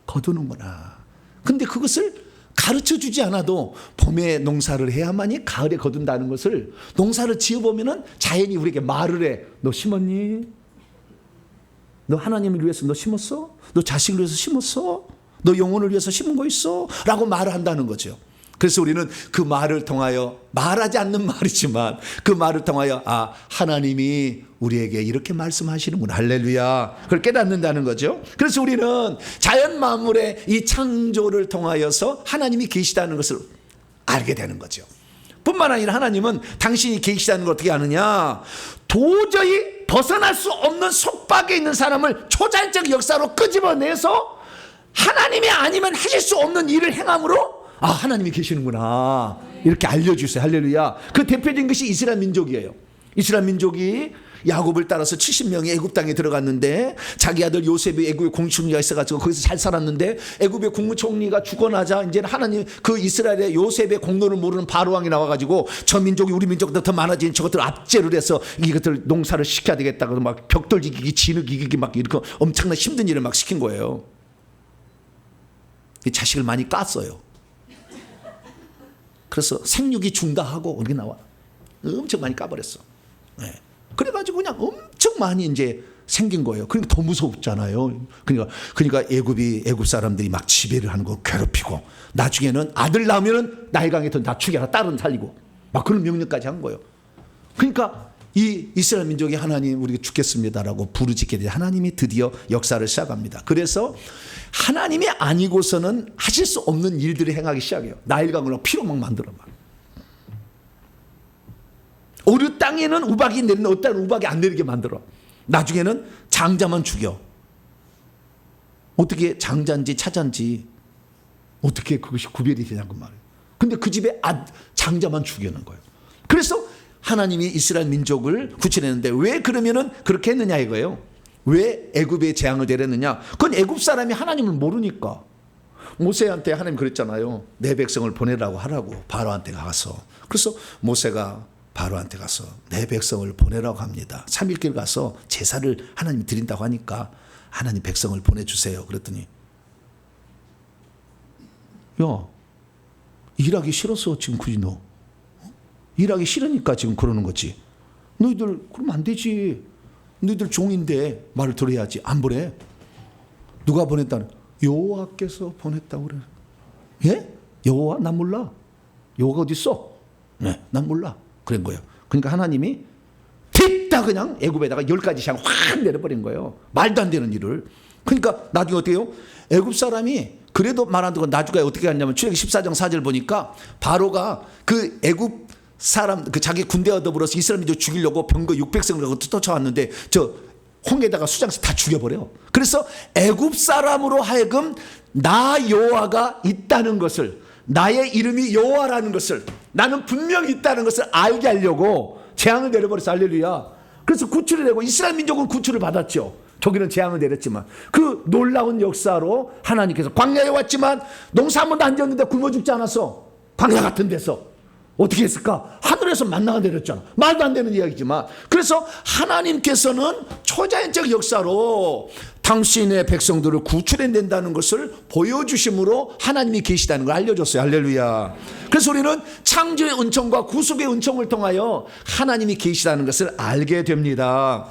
거두는구나. 근데 그것을 가르쳐 주지 않아도 봄에 농사를 해야만이 가을에 거둔다는 것을 농사를 지어보면은 자연이 우리에게 말을 해. 너 심었니? 너 하나님을 위해서 너 심었어? 너 자식을 위해서 심었어? 너 영혼을 위해서 심은 거 있어? 라고 말을 한다는 거죠. 그래서 우리는 그 말을 통하여, 말하지 않는 말이지만 그 말을 통하여 아, 하나님이 우리에게 이렇게 말씀하시는구나. 할렐루야. 그걸 깨닫는다는 거죠. 그래서 우리는 자연 만물의 이 창조를 통하여서 하나님이 계시다는 것을 알게 되는 거죠. 뿐만 아니라 하나님은 당신이 계시다는 걸 어떻게 아느냐? 도저히 벗어날 수 없는 속박에 있는 사람을 초자연적 역사로 끄집어내서 하나님이 아니면 하실 수 없는 일을 행함으로 아, 하나님이 계시는구나. 이렇게 알려주세요. 할렐루야. 그 대표적인 것이 이스라엘 민족이에요. 이스라엘 민족이 야곱을 따라서 70명이 애굽 땅에 들어갔는데 자기 아들 요셉이 애굽의 공주총리가 있어가지고 거기서 잘 살았는데 애굽의 국무총리가 죽어나자 이제 하나님 그 이스라엘의 요셉의 공로를 모르는 바로왕이 나와가지고 저 민족이 우리 민족보다 더 많아진 저것들 압제를 해서 이것들 농사를 시켜야 되겠다고 막 벽돌 이기기, 진흙 이기기 막 이렇게 엄청난 힘든 일을 막 시킨 거예요. 자식을 많이 깠어요. 그래서 생육이 중다하고 이렇게 나와. 엄청 많이 까버렸어. 네. 그래가지고 그냥 엄청 많이 이제 생긴 거예요. 그러니까 더 무섭잖아요. 그러니까 애굽 사람들이 막 지배를 하는 거 괴롭히고 나중에는 아들 낳으면 나일강에 더 낮추게 하라. 딸은 살리고 막 그런 명령까지 한 거예요. 그러니까 이 이스라엘 민족이 하나님 우리가 죽겠습니다라고 부르짖게 되 하나님이 드디어 역사를 시작합니다. 그래서 하나님이 아니고서는 하실 수 없는 일들을 행하기 시작해요. 나일강을 피로 막 만들어 막. 어느 땅에는 우박이 내리는데 어떤 땅은 우박이 안 내리게 만들어. 나중에는 장자만 죽여. 어떻게 장자인지 차자인지 어떻게 그것이 구별이 되냐고 말이에요. 근데 그 집에 장자만 죽이는 거예요. 그래서 하나님이 이스라엘 민족을 구출했는데 왜 그러면은 그렇게 했느냐 이거예요. 왜 애굽에 재앙을 내렸느냐? 그건 애굽 사람이 하나님을 모르니까. 모세한테 하나님 그랬잖아요. 내 백성을 보내라고 하라고 바로한테 가서. 그래서 모세가 바로한테 가서 내 백성을 보내라고 합니다. 3일길 가서 제사를 하나님이 드린다고 하니까 하나님 백성을 보내주세요. 그랬더니 야, 일하기 싫어서 지금 굳이 너 일하기 싫으니까 지금 그러는 거지. 너희들 그러면 안 되지. 너희들 종인데 말을 들어야지. 안 보내. 누가 보냈다는? 여호와께서 보냈다고 그래. 예? 여호와? 난 몰라. 여호와가 어디 있어? 네, 난 몰라. 그런 거예요. 그러니까 하나님이 틱다 그냥 애굽에다가 10가지 재앙 확 내려버린 거예요. 말도 안 되는 일을. 그러니까 나중에 어떻게 해요? 애굽 사람이 그래도 말 안 듣고 나중에 어떻게 했냐면 출애굽기 14장 4절 보니까 바로가 그 애굽 사람 그 자기 군대와 더불어서 이스라엘 민족 죽이려고 병거 600성을 쫓아왔는데 저 홍해다가 수장시 다 죽여버려. 그래서 애굽 사람으로 하여금 나 여호와가 있다는 것을, 나의 이름이 여호와라는 것을, 나는 분명히 있다는 것을 알게 하려고 재앙을 내려버렸어. 할렐루야. 그래서 구출을 내고 이스라엘 민족은 구출을 받았죠. 저기는 재앙을 내렸지만 그 놀라운 역사로 하나님께서 광야에 왔지만 농사 한 번도 안 지었는데 굶어 죽지 않았어. 광야 같은 데서 어떻게 했을까? 하늘에서 만나가 내렸잖아. 말도 안 되는 이야기지만. 그래서 하나님께서는 초자연적 역사로 당신의 백성들을 구출해낸다는 것을 보여주심으로 하나님이 계시다는 걸 알려줬어요. 할렐루야. 그래서 우리는 창조의 은총과 구속의 은총을 통하여 하나님이 계시다는 것을 알게 됩니다.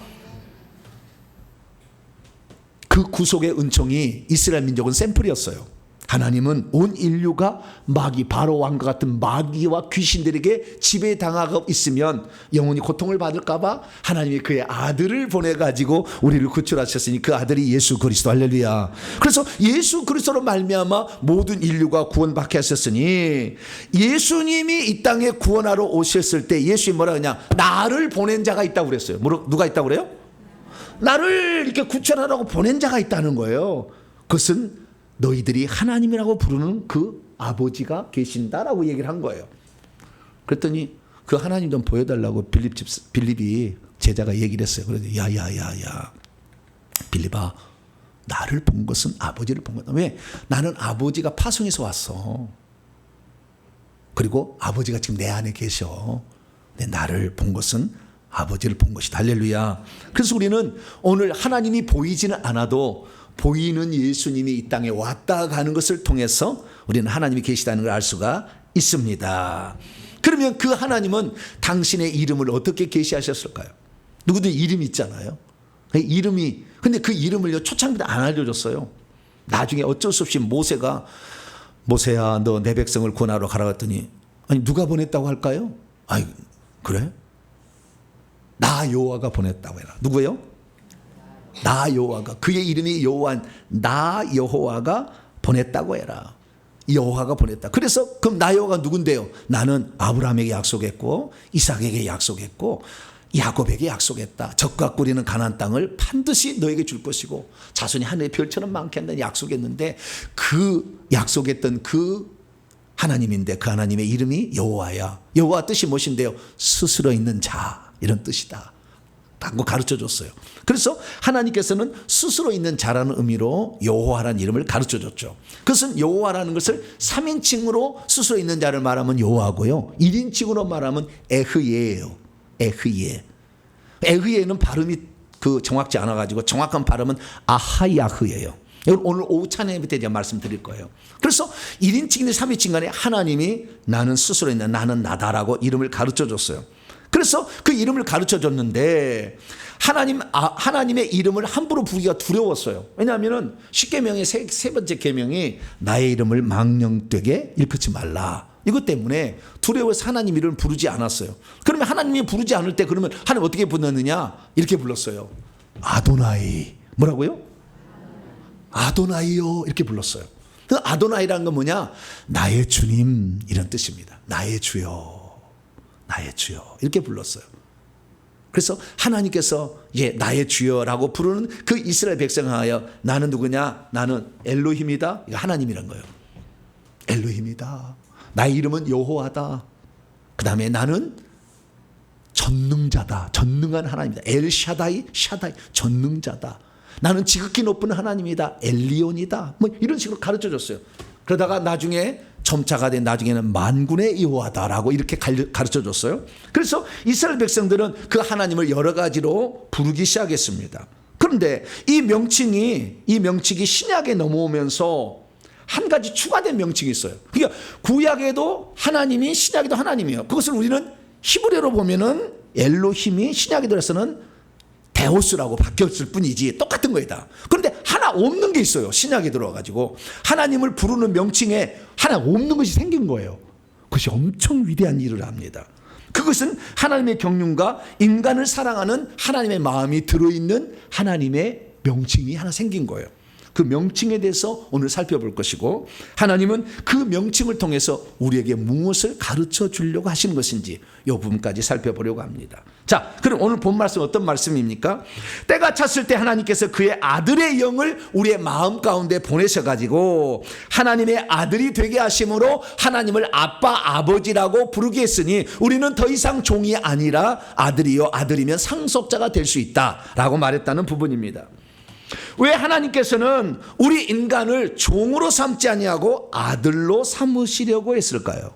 그 구속의 은총이 이스라엘 민족은 샘플이었어요. 하나님은 온 인류가 마귀, 바로 왕과 같은 마귀와 귀신들에게 지배당하고 있으면 영원히 고통을 받을까봐 하나님이 그의 아들을 보내가지고 우리를 구출하셨으니 그 아들이 예수 그리스도. 할렐루야. 그래서 예수 그리스도로 말미암아 모든 인류가 구원받게 하셨으니 예수님이 이 땅에 구원하러 오셨을 때 예수님이 뭐라 그러냐? 나를 보낸 자가 있다고 그랬어요. 누가 있다고 그래요? 나를 이렇게 구출하라고 보낸 자가 있다는 거예요. 그것은 너희들이 하나님이라고 부르는 그 아버지가 계신다라고 얘기를 한 거예요. 그랬더니 그 하나님 좀 보여달라고 빌립이 제자가 얘기를 했어요. 그래서 야야야야 빌립아, 나를 본 것은 아버지를 본 거다. 왜? 나는 아버지가 파송에서 왔어. 그리고 아버지가 지금 내 안에 계셔. 근데 나를 본 것은 아버지를 본 것이다. 할렐루야. 그래서 우리는 오늘 하나님이 보이지는 않아도 보이는 예수님이 이 땅에 왔다 가는 것을 통해서 우리는 하나님이 계시다는 걸 알 수가 있습니다. 그러면 그 하나님은 당신의 이름을 어떻게 계시하셨을까요? 누구든 이름이 있잖아요. 이름이, 근데 그 이름을 초창기도 안 알려줬어요. 나중에 어쩔 수 없이 모세가 모세야 너 내 백성을 구원하러 가라 했더니 아니 누가 보냈다고 할까요? 아이 그래? 나 여호와가 보냈다고 해라. 누구예요? 나 여호와가, 그의 이름이 여호와, 나 여호와가 보냈다고 해라. 여호와가 보냈다. 그래서 그럼 나 여호와가 누군데요? 나는 아브라함에게 약속했고 이삭에게 약속했고 야곱에게 약속했다. 적과 꿀이는 가나안 땅을 반드시 너에게 줄 것이고 자손이 하늘의 별처럼 많겠다는 약속했는데 그 약속했던 그 하나님인데 그 하나님의 이름이 여호와야. 여호와 뜻이 무엇인데요? 스스로 있는 자, 이런 뜻이다. 라고 가르쳐 줬어요. 그래서 하나님께서는 스스로 있는 자라는 의미로 여호와라는 이름을 가르쳐 줬죠. 그것은 여호와라는 것을 3인칭으로 스스로 있는 자를 말하면 여호와고요. 1인칭으로 말하면 에흐예예요. 에흐예. 에흐예는 발음이 정확지 않아 가지고 정확한 발음은 아하야흐예요. 오늘 오후 찬양회 때 제가 말씀드릴 거예요. 그래서 1인칭이나 3인칭 간에 하나님이 나는 스스로 있는 나는 나다라고 이름을 가르쳐 줬어요. 그래서 그 이름을 가르쳐 줬는데 하나님의 이름을 함부로 부르기가 두려웠어요. 왜냐하면 10계명의 세 번째 계명이 나의 이름을 망령되게 일컫지 말라. 이것 때문에 두려워서 하나님 이름을 부르지 않았어요. 그러면 하나님이 부르지 않을 때 그러면 하나님 어떻게 불렀느냐? 이렇게 불렀어요. 아도나이. 뭐라고요? 아도나이요. 이렇게 불렀어요. 그 아도나이라는 건 뭐냐? 나의 주님 이런 뜻입니다. 나의 주여. 나의 주여. 이렇게 불렀어요. 그래서 하나님께서 나의 주여라고 부르는 그 이스라엘 백성하여 나는 누구냐? 나는 엘로힘이다. 이거 하나님이란 거예요. 엘로힘이다. 나의 이름은 여호와다. 그 다음에 나는 전능자다. 전능한 하나님이다. 엘샤다이, 샤다이, 전능자다. 나는 지극히 높은 하나님이다. 엘리온이다. 뭐 이런 식으로 가르쳐 줬어요. 그러다가 나중에 점차가 된 나중에는 만군의 여호와다라고 이렇게 가르쳐 줬어요. 그래서 이스라엘 백성들은 그 하나님을 여러 가지로 부르기 시작했습니다. 그런데 이 명칭이 신약에 넘어오면서 한 가지 추가된 명칭이 있어요. 그러니까 구약에도 하나님이, 신약에도 하나님이에요. 그것을 우리는 히브리어로 보면은 엘로힘이 신약에 들어서는 데오스라고 바뀌었을 뿐이지 똑같은 거예요 다. 그런데 하나 없는 게 있어요. 신약에 들어와가지고 하나님을 부르는 명칭에 하나 없는 것이 생긴 거예요. 그것이 엄청 위대한 일을 합니다. 그것은 하나님의 경륜과 인간을 사랑하는 하나님의 마음이 들어있는 하나님의 명칭이 하나 생긴 거예요. 그 명칭에 대해서 오늘 살펴볼 것이고, 하나님은 그 명칭을 통해서 우리에게 무엇을 가르쳐 주려고 하시는 것인지 이 부분까지 살펴보려고 합니다. 자, 그럼 오늘 본 말씀 어떤 말씀입니까? 때가 찼을 때 하나님께서 그의 아들의 영을 우리의 마음 가운데 보내셔가지고 하나님의 아들이 되게 하심으로 하나님을 아빠, 아버지라고 부르게 했으니 우리는 더 이상 종이 아니라 아들이요 아들이면 상속자가 될 수 있다라고 말했다는 부분입니다. 왜 하나님께서는 우리 인간을 종으로 삼지 아니하고 아들로 삼으시려고 했을까요?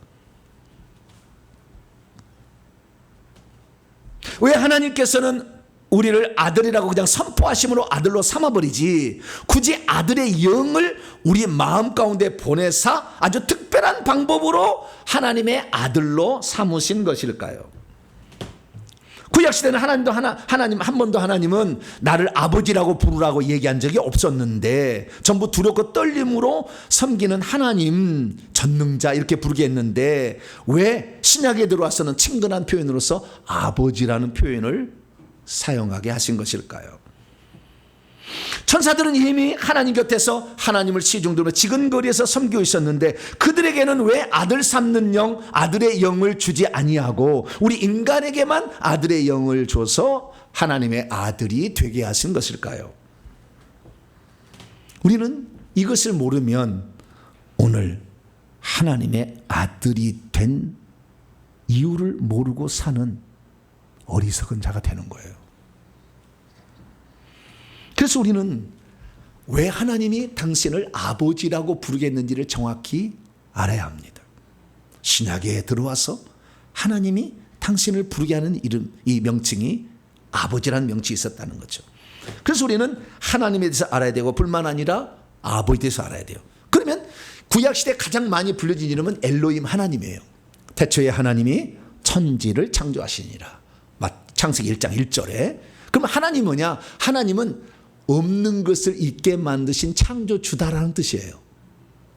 왜 하나님께서는 우리를 아들이라고 그냥 선포하심으로 아들로 삼아버리지 굳이 아들의 영을 우리 마음 가운데 보내사 아주 특별한 방법으로 하나님의 아들로 삼으신 것일까요? 구약시대는 하나님 한 번도 하나님은 나를 아버지라고 부르라고 얘기한 적이 없었는데 전부 두렵고 떨림으로 섬기는 하나님, 전능자 이렇게 부르게 했는데 왜 신약에 들어와서는 친근한 표현으로서 아버지라는 표현을 사용하게 하신 것일까요? 천사들은 이미 하나님 곁에서 하나님을 시중들며 지근거리에서 섬기고 있었는데 그들에게는 왜 아들 삼는 영, 아들의 영을 주지 아니하고 우리 인간에게만 아들의 영을 줘서 하나님의 아들이 되게 하신 것일까요? 우리는 이것을 모르면 오늘 하나님의 아들이 된 이유를 모르고 사는 어리석은 자가 되는 거예요. 그래서 우리는 왜 하나님이 당신을 아버지라고 부르겠는지를 정확히 알아야 합니다. 신약에 들어와서 하나님이 당신을 부르게 하는 이름, 이 명칭이 아버지라는 명칭이 있었다는 거죠. 그래서 우리는 하나님에 대해서 알아야 되고 뿐만 아니라 아버지에 대해서 알아야 돼요. 그러면 구약시대에 가장 많이 불려진 이름은 엘로힘 하나님이에요. 태초에 하나님이 천지를 창조하시니라. 창세기 1장 1절에. 그럼 하나님이 뭐냐? 하나님은 없는 것을 있게 만드신 창조주다라는 뜻이에요.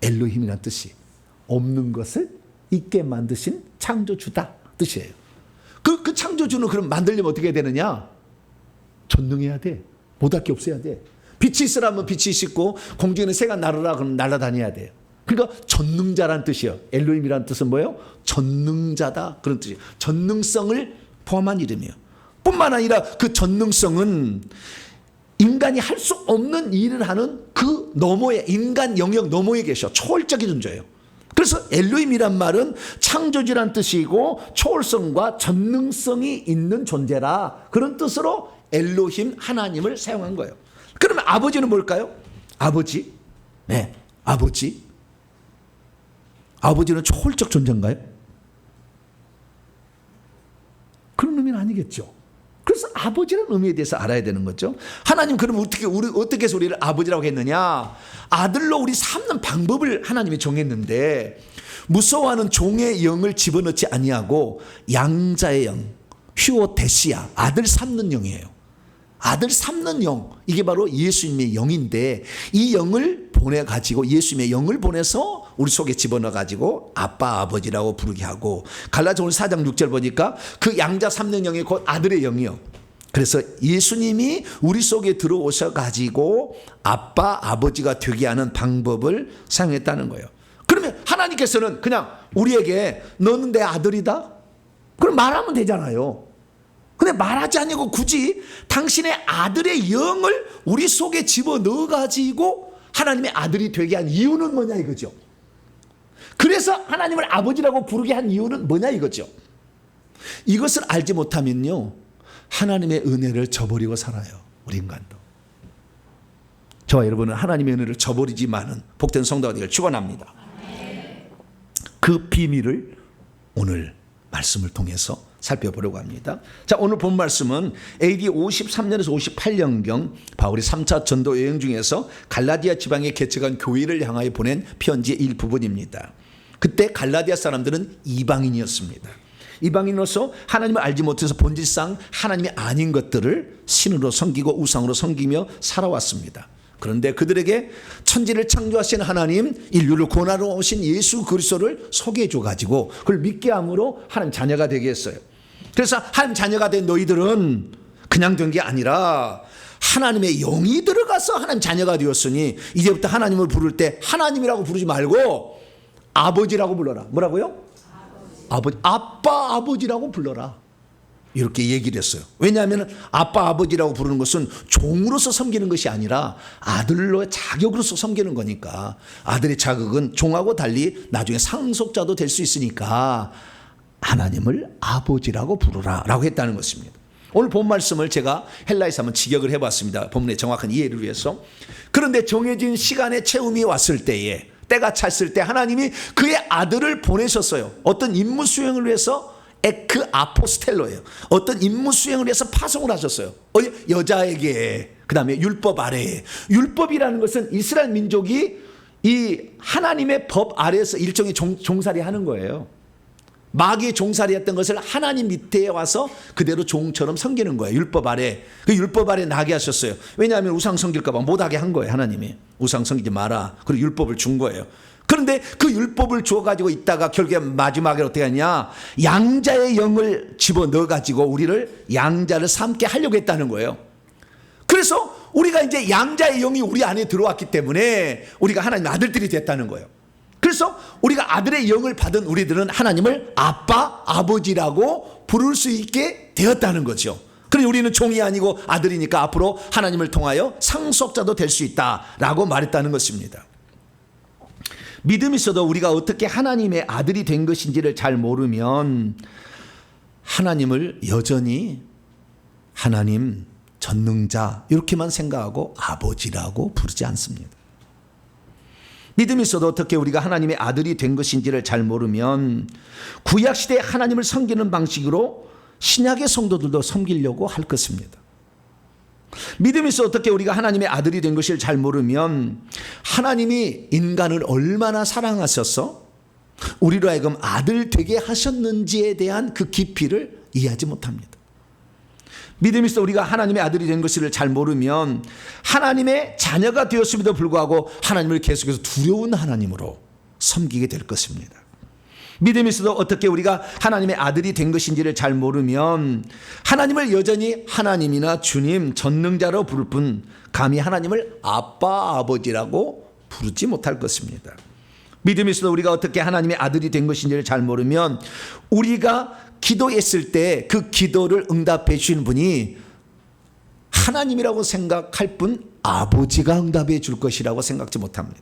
엘로힘이라는 뜻이 없는 것을 있게 만드신 창조주다 뜻이에요. 그 창조주는 그럼 만들려면 어떻게 해야 되느냐? 전능해야 돼. 못할 게 없어야 돼. 빛이 있으라면 빛이 있고 공중에 있는 새가 날아라 그러면 날아다녀야 돼요. 그러니까 전능자라는 뜻이에요. 엘로힘이라는 뜻은 뭐예요? 전능자다 그런 뜻이에요. 전능성을 포함한 이름이에요. 뿐만 아니라 그 전능성은 인간이 할 수 없는 일을 하는 그 너머에, 인간 영역 너머에 계셔. 초월적인 존재예요. 그래서 엘로힘이란 말은 창조주란 뜻이고 초월성과 전능성이 있는 존재라 그런 뜻으로 엘로힘 하나님을 사용한 거예요. 그러면 아버지는 뭘까요? 아버지? 네, 아버지. 아버지는 초월적 존재인가요? 그런 의미는 아니겠죠. 그래서 아버지라는 의미에 대해서 알아야 되는 거죠. 하나님 그러면 어떻게 해서 우리를 아버지라고 했느냐? 아들로 우리 삼는 방법을 하나님이 정했는데 무서워하는 종의 영을 집어넣지 아니하고 양자의 영, 휴오데시아, 아들 삼는 영이에요. 아들 삼는 영, 이게 바로 예수님의 영인데 이 영을 보내가지고 예수님의 영을 보내서 우리 속에 집어넣어가지고 아빠 아버지라고 부르게 하고, 갈라디아서 4장 6절 보니까 그 양자 삼능 영이 곧 아들의 영이요. 그래서 예수님이 우리 속에 들어오셔가지고 아빠 아버지가 되게 하는 방법을 사용했다는 거예요. 그러면 하나님께서는 그냥 우리에게 너는 내 아들이다? 그럼 말하면 되잖아요. 근데 말하지 않고 굳이 당신의 아들의 영을 우리 속에 집어넣어가지고 하나님의 아들이 되게 한 이유는 뭐냐 이거죠. 그래서 하나님을 아버지라고 부르게 한 이유는 뭐냐 이거죠. 이것을 알지 못하면요, 하나님의 은혜를 저버리고 살아요. 우리 인간도. 저와 여러분은 하나님의 은혜를 저버리지만은 복된 성도가 되기를 축원합니다. 그 비밀을 오늘 말씀을 통해서 살펴보려고 합니다. 자, 오늘 본 말씀은 AD 53년에서 58년경 바울이 3차 전도 여행 중에서 갈라디아 지방에 개척한 교회를 향하여 보낸 편지의 일부분입니다. 그때 갈라디아 사람들은 이방인이었습니다. 이방인으로서 하나님을 알지 못해서 본질상 하나님이 아닌 것들을 신으로 섬기고 우상으로 섬기며 살아왔습니다. 그런데 그들에게 천지를 창조하신 하나님, 인류를 구원하러 오신 예수 그리스도를 소개해 줘가지고 그걸 믿게 함으로 하나님 자녀가 되게 했어요. 그래서 하나님 자녀가 된 너희들은 그냥 된 게 아니라 하나님의 영이 들어가서 하나님 자녀가 되었으니 이제부터 하나님을 부를 때 하나님이라고 부르지 말고 아버지라고 불러라. 뭐라고요? 아버지. 아빠 아버지라고 불러라. 이렇게 얘기를 했어요. 왜냐하면 아빠 아버지라고 부르는 것은 종으로서 섬기는 것이 아니라 아들로의 자격으로서 섬기는 거니까, 아들의 자격은 종하고 달리 나중에 상속자도 될 수 있으니까 하나님을 아버지라고 부르라 라고 했다는 것입니다. 오늘 본 말씀을 제가 헬라에서 한번 직역을 해봤습니다. 본문의 정확한 이해를 위해서. 그런데 정해진 시간의 채움이 왔을 때에, 때가 찼을 때 하나님이 그의 아들을 보내셨어요. 어떤 임무 수행을 위해서, 에크 아포스텔로예요. 어떤 임무 수행을 위해서 파송을 하셨어요. 여자에게, 그 다음에 율법 아래에. 율법이라는 것은 이스라엘 민족이 이 하나님의 법 아래에서 일종의 종살이 하는 거예요. 마귀의 종살이 했던 것을 하나님 밑에 와서 그대로 종처럼 섬기는 거예요. 율법 아래. 그 율법 아래 나게 하셨어요. 왜냐하면 우상 섬길까 봐 못하게 한 거예요. 하나님이 우상 섬기지 마라. 그리고 율법을 준 거예요. 그런데 그 율법을 주어가지고 있다가 결국에 마지막에 어떻게 하냐, 양자의 영을 집어넣어가지고 우리를 양자를 삼게 하려고 했다는 거예요. 그래서 우리가 이제 양자의 영이 우리 안에 들어왔기 때문에 우리가 하나님 아들들이 됐다는 거예요. 그래서 우리가 아들의 영을 받은 우리들은 하나님을 아빠, 아버지라고 부를 수 있게 되었다는 거죠. 그러니 우리는 종이 아니고 아들이니까 앞으로 하나님을 통하여 상속자도 될 수 있다라고 말했다는 것입니다. 믿음이 있어도 우리가 어떻게 하나님의 아들이 된 것인지를 잘 모르면 하나님을 여전히 하나님, 전능자 이렇게만 생각하고 아버지라고 부르지 않습니다. 믿음이 있어도 어떻게 우리가 하나님의 아들이 된 것인지를 잘 모르면 구약시대에 하나님을 섬기는 방식으로 신약의 성도들도 섬기려고 할 것입니다. 믿음이 있어 어떻게 우리가 하나님의 아들이 된 것을 잘 모르면 하나님이 인간을 얼마나 사랑하셔서 우리로 하여금 아들 되게 하셨는지에 대한 그 깊이를 이해하지 못합니다. 믿음이 있어 우리가 하나님의 아들이 된 것을 잘 모르면 하나님의 자녀가 되었음에도 불구하고 하나님을 계속해서 두려운 하나님으로 섬기게 될 것입니다. 믿음이 있어도 어떻게 우리가 하나님의 아들이 된 것인지를 잘 모르면 하나님을 여전히 하나님이나 주님, 전능자로 부를 뿐 감히 하나님을 아빠, 아버지라고 부르지 못할 것입니다. 믿음이 있어도 우리가 어떻게 하나님의 아들이 된 것인지를 잘 모르면 우리가 기도했을 때 그 기도를 응답해 주시는 분이 하나님이라고 생각할 뿐 아버지가 응답해 줄 것이라고 생각지 못합니다.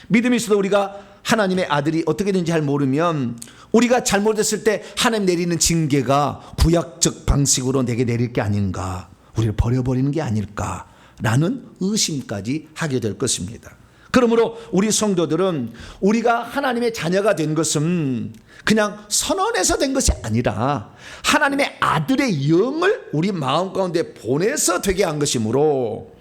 믿음이 있어도 우리가 하나님의 아들이 어떻게 되는지 잘 모르면 우리가 잘못했을 때 하나님 내리는 징계가 구약적 방식으로 내게 내릴 게 아닌가, 우리를 버려버리는 게 아닐까라는 의심까지 하게 될 것입니다. 그러므로 우리 성도들은 우리가 하나님의 자녀가 된 것은 그냥 선언해서 된 것이 아니라 하나님의 아들의 영을 우리 마음 가운데 보내서 되게 한 것이므로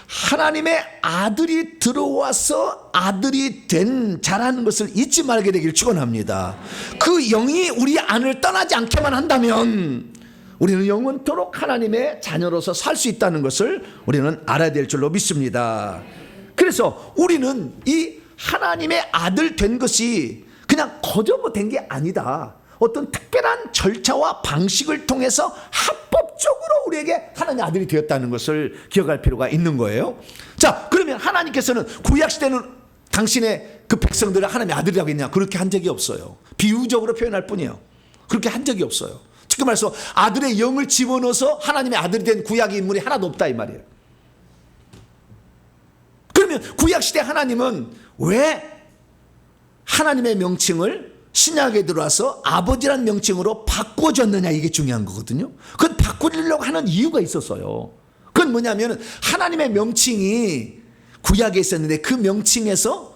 하나님의 아들이 들어와서 아들이 된 자라는 것을 잊지 말게 되길 축원합니다. 그 영이 우리 안을 떠나지 않게만 한다면 우리는 영원토록 하나님의 자녀로서 살 수 있다는 것을 우리는 알아야 될 줄로 믿습니다. 그래서 우리는 이 하나님의 아들 된 것이 그냥 거저 된 게 아니다. 어떤 특별한 절차와 방식을 통해서 합법적으로 우리에게 하나님의 아들이 되었다는 것을 기억할 필요가 있는 거예요. 자, 그러면 하나님께서는 구약시대는 당신의 그 백성들을 하나님의 아들이라고 했냐? 그렇게 한 적이 없어요. 비유적으로 표현할 뿐이에요. 그렇게 한 적이 없어요. 쉽게 말해서 아들의 영을 집어넣어서 하나님의 아들이 된 구약의 인물이 하나도 없다 이 말이에요. 그러면 구약시대 하나님은 왜 하나님의 명칭을 신약에 들어와서 아버지란 명칭으로 바꿔줬느냐, 이게 중요한 거거든요. 그건 바꾸려고 하는 이유가 있었어요. 그건 뭐냐면 하나님의 명칭이 구약에 있었는데 그 명칭에서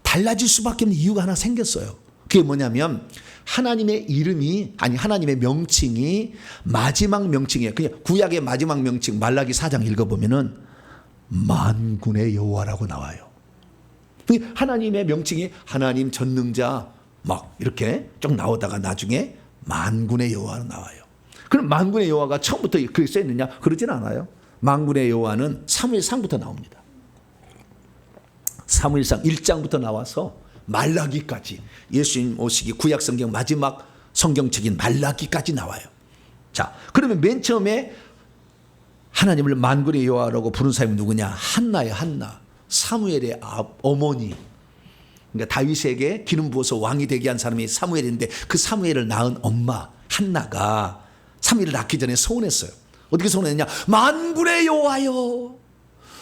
달라질 수밖에 없는 이유가 하나 생겼어요. 그게 뭐냐면 하나님의 이름이, 아니 하나님의 명칭이 마지막 명칭이에요. 그냥 구약의 마지막 명칭 말라기 4장 읽어보면은 만군의 여호와라고 나와요. 하나님의 명칭이 하나님 전능자 막 이렇게 쭉 나오다가 나중에 만군의 여호와로 나와요. 그럼 만군의 여호와가 처음부터 그렇게 써있느냐? 그러진 않아요. 만군의 여호와는 사무엘상부터 나옵니다. 사무엘상 1장부터 나와서 말라기까지, 예수님 오시기 구약 성경 마지막 성경책인 말라기까지 나와요. 자, 그러면 맨 처음에 하나님을 만군의 여호와라고 부른 사람이 누구냐? 한나예요. 한나. 사무엘의 어머니. 그러니까 다윗에게 기름 부어서 왕이 되게 한 사람이 사무엘인데 그 사무엘을 낳은 엄마 한나가 사무엘을 낳기 전에 소원했어요. 어떻게 소원했냐? 만군의 여호와여,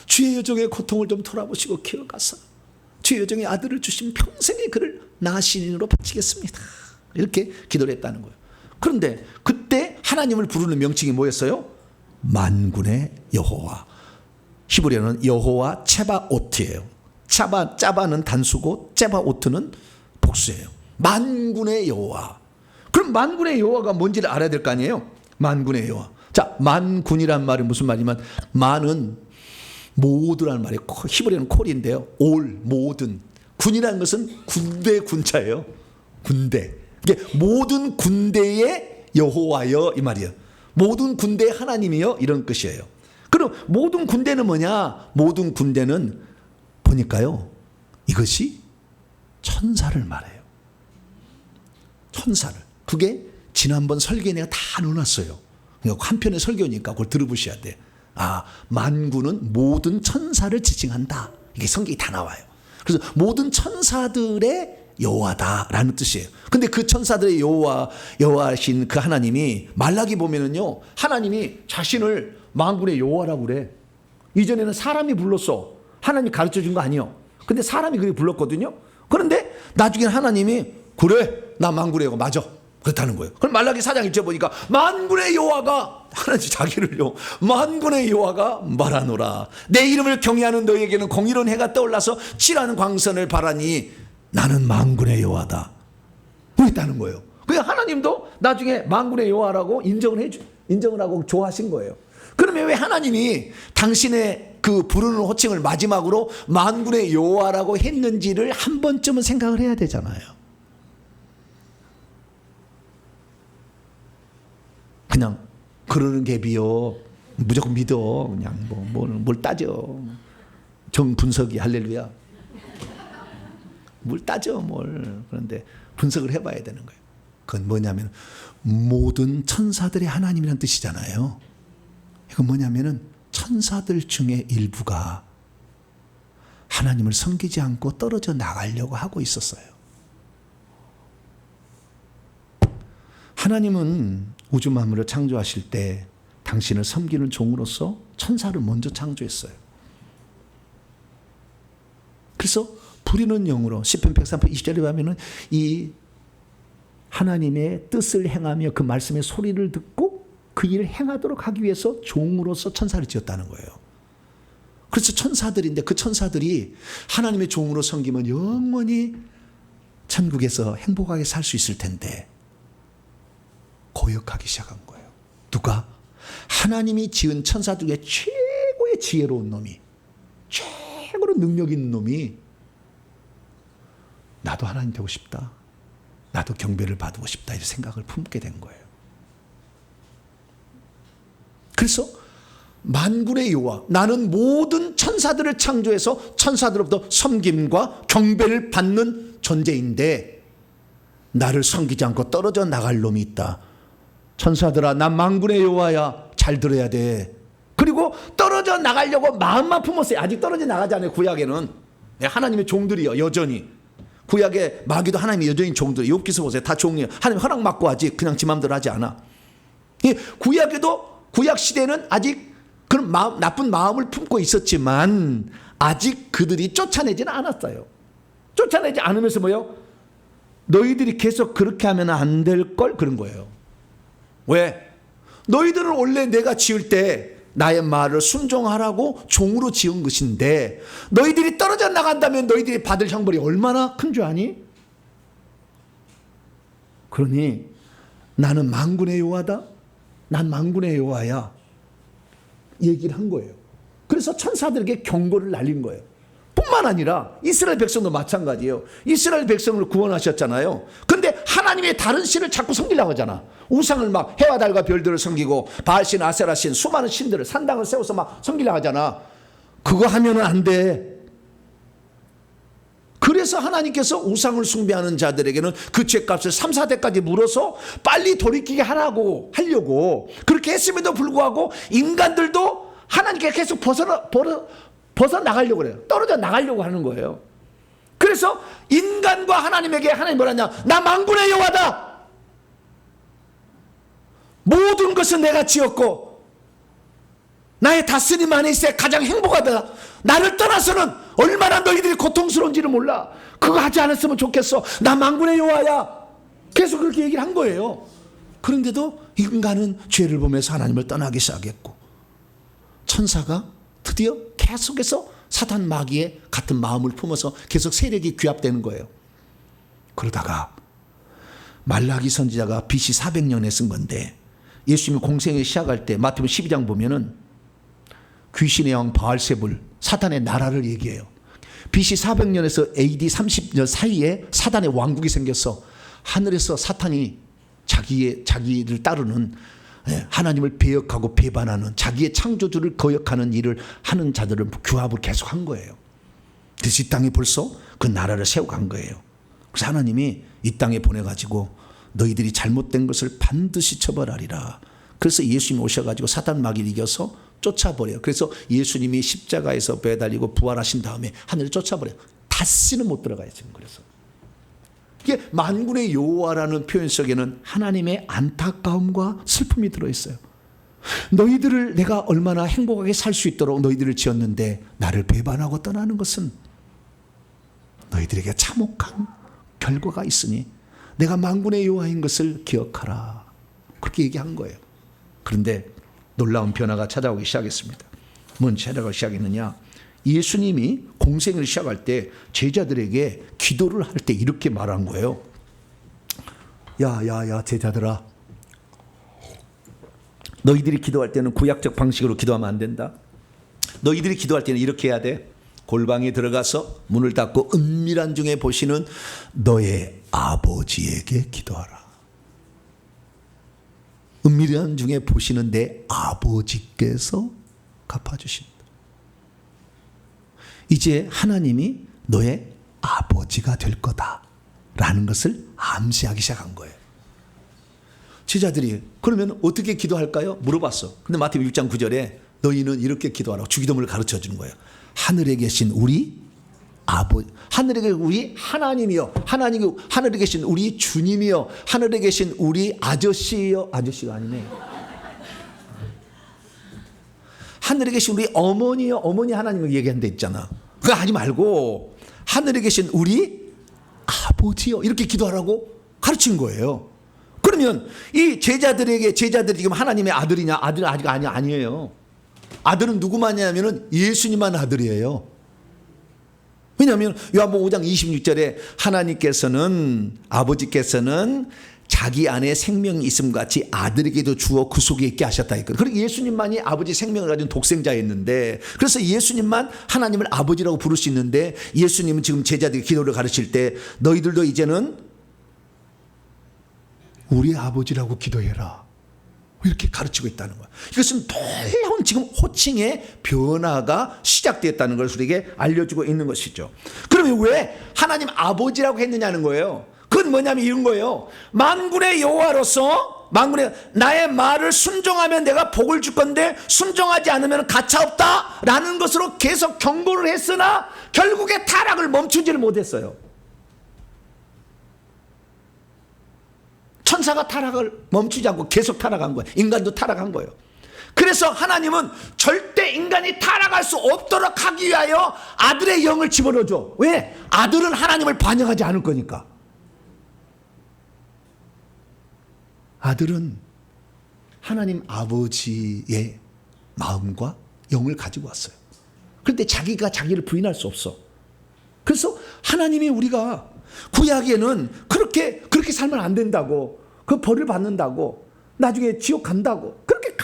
주의 여종의 고통을 좀 돌아보시고 기억하사 주의 여종의 아들을 주신 평생에 그를 나시린으로 바치겠습니다. 이렇게 기도를 했다는 거예요. 그런데 그때 하나님을 부르는 명칭이 뭐였어요? 만군의 여호와. 히브리어는 여호와 체바오트예요. 짜바는 단수고 체바오트는 복수예요. 만군의 여호와. 그럼 만군의 여호와가 뭔지를 알아야 될 거 아니에요? 만군의 여호와. 자, 만군이란 말이 무슨 말이면, 만은 모두라는 말이에요. 히브리어는 콜인데요. 올, 모든. 군이라는 것은 군대 군자예요. 군대. 이게 모든 군대의 여호와여 이 말이에요. 모든 군대의 하나님이여 이런 뜻이에요. 그럼 모든 군대는 뭐냐? 모든 군대는 보니까요, 이것이 천사를 말해요. 천사를. 그게 지난번 설교에 내가 다 넣어놨어요. 한편의 설교니까 그걸 들어보셔야 돼. 아, 만군은 모든 천사를 지칭한다. 이게 성경이 다 나와요. 그래서 모든 천사들의 여호와다라는 뜻이에요. 근데 그 천사들의 여호와신 그 하나님이 말라기 보면은요, 하나님이 자신을 만군의 여호와라고 그래. 이전에는 사람이 불렀어. 하나님이 가르쳐 준 거 아니에요. 근데 사람이 그렇게 불렀거든요. 그런데 나중에 하나님이 그래, 나 만군의 여호와 맞아. 그렇다는 거예요. 그럼 말라기 4장 1절 보니까 만군의 여호와가, 하나님 자기를요, 만군의 여호와가 말하노라. 내 이름을 경외하는 너희에게는 공의로운 해가 떠올라서 칠하는 광선을 바라니 나는 만군의 여호와다. 그랬다는 거예요. 그러니까 하나님도 나중에 만군의 여호와라고 인정을 하고 좋아하신 거예요. 그러면 왜 하나님이 당신의 그 부르는 호칭을 마지막으로 만군의 여호와라고 했는지를 한 번쯤은 생각을 해야 되잖아요. 그냥 그러는 게 비요, 무조건 믿어. 그냥 뭘 따져. 정분석이 할렐루야. 뭘 따져 뭘. 그런데 분석을 해봐야 되는 거예요. 그건 뭐냐면 모든 천사들의 하나님이라는 뜻이잖아요. 이건 뭐냐면은 천사들 중에 일부가 하나님을 섬기지 않고 떨어져 나가려고 하고 있었어요. 하나님은 우주 만물을 창조하실 때 당신을 섬기는 종으로서 천사를 먼저 창조했어요. 그래서 부리는 영으로 시편 103편 20절에 보면은 이 하나님의 뜻을 행하며 그 말씀의 소리를 듣고 그 일을 행하도록 하기 위해서 종으로서 천사를 지었다는 거예요. 그래서 천사들인데 그 천사들이 하나님의 종으로 섬기면 영원히 천국에서 행복하게 살 수 있을 텐데 고역하기 시작한 거예요. 누가? 하나님이 지은 천사 중에 최고의 지혜로운 놈이, 최고로 능력 있는 놈이 나도 하나님 되고 싶다, 나도 경배를 받고 싶다 이런 생각을 품게 된 거예요. 그래서 만군의 여호와, 나는 모든 천사들을 창조해서 천사들로부터 섬김과 경배를 받는 존재인데 나를 섬기지 않고 떨어져 나갈 놈이 있다. 천사들아, 난 만군의 여호와야. 잘 들어야 돼. 그리고 떨어져 나가려고 마음만 품었어요. 아직 떨어져 나가지 않아요. 구약에는 하나님의 종들이요, 여전히. 구약의 마귀도 하나님의 여전히 종들. 욥기서 보세요. 다 종이에요. 하나님 허락 받고 하지 그냥 지 마음대로 하지 않아. 구약에도, 구약 시대는 아직 그런 나쁜 마음을 품고 있었지만 아직 그들이 쫓아내지는 않았어요. 쫓아내지 않으면서 뭐요? 너희들이 계속 그렇게 하면 안 될 걸, 그런 거예요. 왜? 너희들은 원래 내가 지을 때 나의 말을 순종하라고 종으로 지은 것인데 너희들이 떨어져 나간다면 너희들이 받을 형벌이 얼마나 큰 줄 아니? 그러니 나는 만군의 여호와다. 난 만군의 여호와야. 얘기를 한 거예요. 그래서 천사들에게 경고를 날린 거예요. 뿐만 아니라 이스라엘 백성도 마찬가지예요. 이스라엘 백성을 구원하셨잖아요. 근데 하나님의 다른 신을 자꾸 섬기려고 하잖아. 우상을 막 해와 달과 별들을 섬기고 바알신, 아세라신, 수많은 신들을, 산당을 세워서 막 섬기려고 하잖아. 그거 하면은 안 돼. 그래서 하나님께서 우상을 숭배하는 자들에게는 그 죄값을 3, 4대까지 물어서 빨리 돌이키게 하려고 그렇게 했음에도 불구하고 인간들도 하나님께 계속 벗어나가려고 그래요. 떨어져 나가려고 하는 거예요. 그래서 인간과 하나님에게 하나님 뭐라냐? 나 만군의 여호와다. 모든 것은 내가 지었고 나의 다스림 안에 있어야 가장 행복하다. 나를 떠나서는 얼마나 너희들이 고통스러운지를 몰라. 그거 하지 않았으면 좋겠어. 나 만군의 여호와야. 계속 그렇게 얘기를 한 거예요. 그런데도 인간은 죄를 보면서 하나님을 떠나기 시작했고 천사가 드디어 계속해서 사탄 마귀의 같은 마음을 품어서 계속 세력이 규합되는 거예요. 그러다가 말라기 선지자가 BC 400년에 쓴 건데 예수님이 공생을 시작할 때 마태복음 12장 보면은 귀신의 왕 바알세불, 사탄의 나라를 얘기해요. BC 400년에서 AD 30년 사이에 사탄의 왕국이 생겼어. 하늘에서 사탄이 자기를 따르는, 하나님을 배역하고 배반하는, 자기의 창조주를 거역하는 일을 하는 자들을 규합을 계속 한 거예요. 그래서 이 땅에 벌써 그 나라를 세워간 거예요. 그래서 하나님이 이 땅에 보내가지고 너희들이 잘못된 것을 반드시 처벌하리라. 그래서 예수님이 오셔가지고 사탄 마귀를 이겨서 쫓아버려요. 그래서 예수님이 십자가에서 매달리고 부활하신 다음에 하늘에 쫓아버려요. 다시는 못 들어가요. 지금 그래서 이게 만군의 여호와라는 표현 속에는 하나님의 안타까움과 슬픔이 들어있어요. 너희들을 내가 얼마나 행복하게 살 수 있도록 너희들을 지었는데 나를 배반하고 떠나는 것은 너희들에게 참혹한 결과가 있으니 내가 만군의 여호와인 것을 기억하라. 그렇게 얘기한 거예요. 그런데 놀라운 변화가 찾아오기 시작했습니다. 뭔 찾아오기 시작했느냐? 예수님이 공생을 시작할 때 제자들에게 기도를 할 때 이렇게 말한 거예요. 야 제자들아, 너희들이 기도할 때는 구약적 방식으로 기도하면 안 된다. 너희들이 기도할 때는 이렇게 해야 돼. 골방에 들어가서 문을 닫고 은밀한 중에 보시는 너의 아버지에게 기도하라. 은밀한 중에 보시는 내 아버지께서 갚아주신다. 이제 하나님이 너의 아버지가 될 거다라는 것을 암시하기 시작한 거예요. 제자들이 그러면 어떻게 기도할까요? 물어봤어. 근데 마태복음 6장 9절에 너희는 이렇게 기도하라고 주기도문을 가르쳐 주는 거예요. 하늘에 계신 우리 아버지, 하늘에 계신 우리 하나님이요, 하늘에 계신 우리 주님이요, 하늘에 계신 우리 아저씨요, 아저씨가 아니네. 하늘에 계신 우리 어머니요, 어머니 하나님을 얘기한 데 있잖아. 그거 하지 말고 하늘에 계신 우리 아버지요, 이렇게 기도하라고 가르친 거예요. 그러면 이 제자들이 지금 하나님의 아들이냐? 아들 아직 아니에요. 아들은 누구만이냐면은 예수님만 아들이에요. 왜냐하면 요한복음 5장 26절에 하나님께서는, 아버지께서는 자기 안에 생명이 있음 같이 아들에게도 주어 그 속에 있게 하셨다 했거든요. 그리고 예수님만이 아버지 생명을 가진 독생자였는데, 그래서 예수님만 하나님을 아버지라고 부를 수 있는데, 예수님은 지금 제자들이 기도를 가르칠 때 너희들도 이제는 우리 아버지라고 기도해라. 이렇게 가르치고 있다는 거야. 이것은 놀라운 지금 호칭의 변화가 시작되었다는 것을 우리에게 알려주고 있는 것이죠. 그러면 왜 하나님 아버지라고 했느냐는 거예요. 그건 뭐냐면 이런 거예요. 만군의 여호와로서 나의 말을 순종하면 내가 복을 줄 건데 순종하지 않으면 가차없다라는 것으로 계속 경고를 했으나 결국에 타락을 멈추지를 못했어요. 천사가 타락을 멈추지 않고 계속 타락한 거예요. 인간도 타락한 거예요. 그래서 하나님은 절대 인간이 타락할 수 없도록 하기 위하여 아들의 영을 집어넣어줘. 왜? 아들은 하나님을 반영하지 않을 거니까. 아들은 하나님 아버지의 마음과 영을 가지고 왔어요. 그런데 자기가 자기를 부인할 수 없어. 그래서 하나님이 우리가 구약에는 그렇게 살면 안 된다고, 그 벌을 받는다고, 나중에 지옥 간다고 그렇게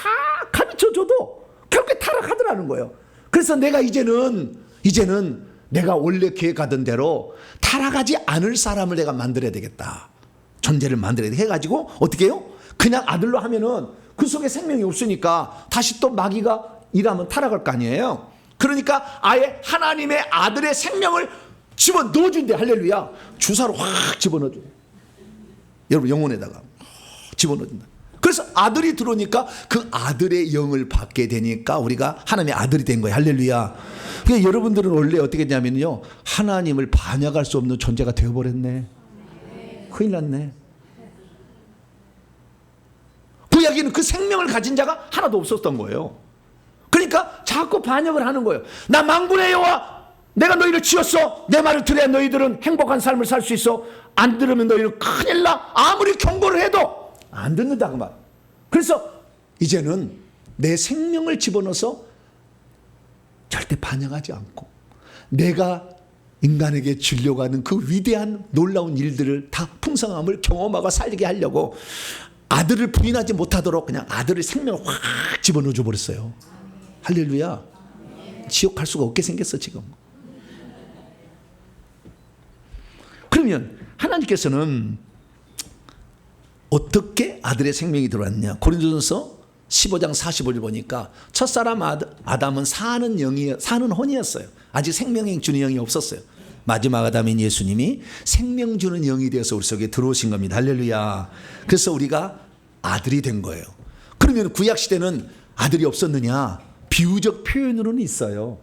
가르쳐줘도 결국에 타락하더라는 거예요. 그래서 내가 이제는 내가 원래 계획하던 대로 타락하지 않을 사람을 내가 만들어야 되겠다. 존재를 만들어야 돼. 해가지고 어떻게 해요? 그냥 아들로 하면은 그 속에 생명이 없으니까 다시 또 마귀가 일하면 타락할 거 아니에요. 그러니까 아예 하나님의 아들의 생명을 집어넣어준대. 할렐루야. 주사로 확 집어넣어줘. 여러분 영혼에다가 집어넣어준다. 그래서 아들이 들어오니까 그 아들의 영을 받게 되니까 우리가 하나님의 아들이 된 거예요. 할렐루야. 그러니까 여러분들은 원래 어떻게 했냐면요, 하나님을 반역할 수 없는 존재가 되어버렸네. 큰일 났네. 구약에는 그 생명을 가진 자가 하나도 없었던 거예요. 그러니까 자꾸 반역을 하는 거예요. 나 만군의 여호와, 내가 너희를 지었어. 내 말을 들어야 너희들은 행복한 삶을 살 수 있어. 안 들으면 너희는 큰일 나. 아무리 경고를 해도 안 듣는다 그 말. 그래서 이제는 내 생명을 집어넣어서 절대 반영하지 않고 내가 인간에게 주려고 하는 그 위대한 놀라운 일들을 다 풍성함을 경험하고 살게 하려고 아들을 부인하지 못하도록 그냥 아들의 생명을 확 집어넣어 줘 버렸어요. 할렐루야. 지옥 갈 수가 없게 생겼어 지금. 그러면 하나님께서는 어떻게 아들의 생명이 들어왔냐? 고린도전서 15장 45절 보니까 첫사람 아담은 사는 혼이었어요. 아직 생명이 주는 영이 없었어요. 마지막 아담인 예수님이 생명 주는 영이 되어서 우리 속에 들어오신 겁니다. 할렐루야. 그래서 우리가 아들이 된 거예요. 그러면 구약 시대는 아들이 없었느냐? 비유적 표현으로는 있어요.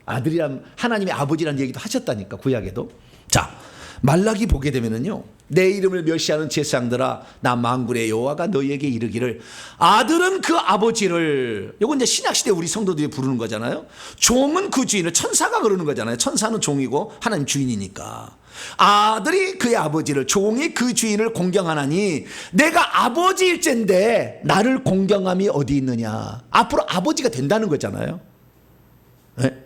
아들이란 하나님의 아버지라는 얘기도 하셨다니까 구약에도. 자, 말라기 보게 되면은요, 내 이름을 멸시하는 제사장들아, 나 만군의 여호와가 너희에게 이르기를, 아들은 그 아버지를, 요건 이제 신약 시대 우리 성도들이 부르는 거잖아요. 종은 그 주인을, 천사가 그러는 거잖아요. 천사는 종이고 하나님 주인이니까. 아들이 그의 아버지를, 종이 그 주인을 공경하나니 내가 아버지일진데 나를 공경함이 어디 있느냐. 앞으로 아버지가 된다는 거잖아요. 네?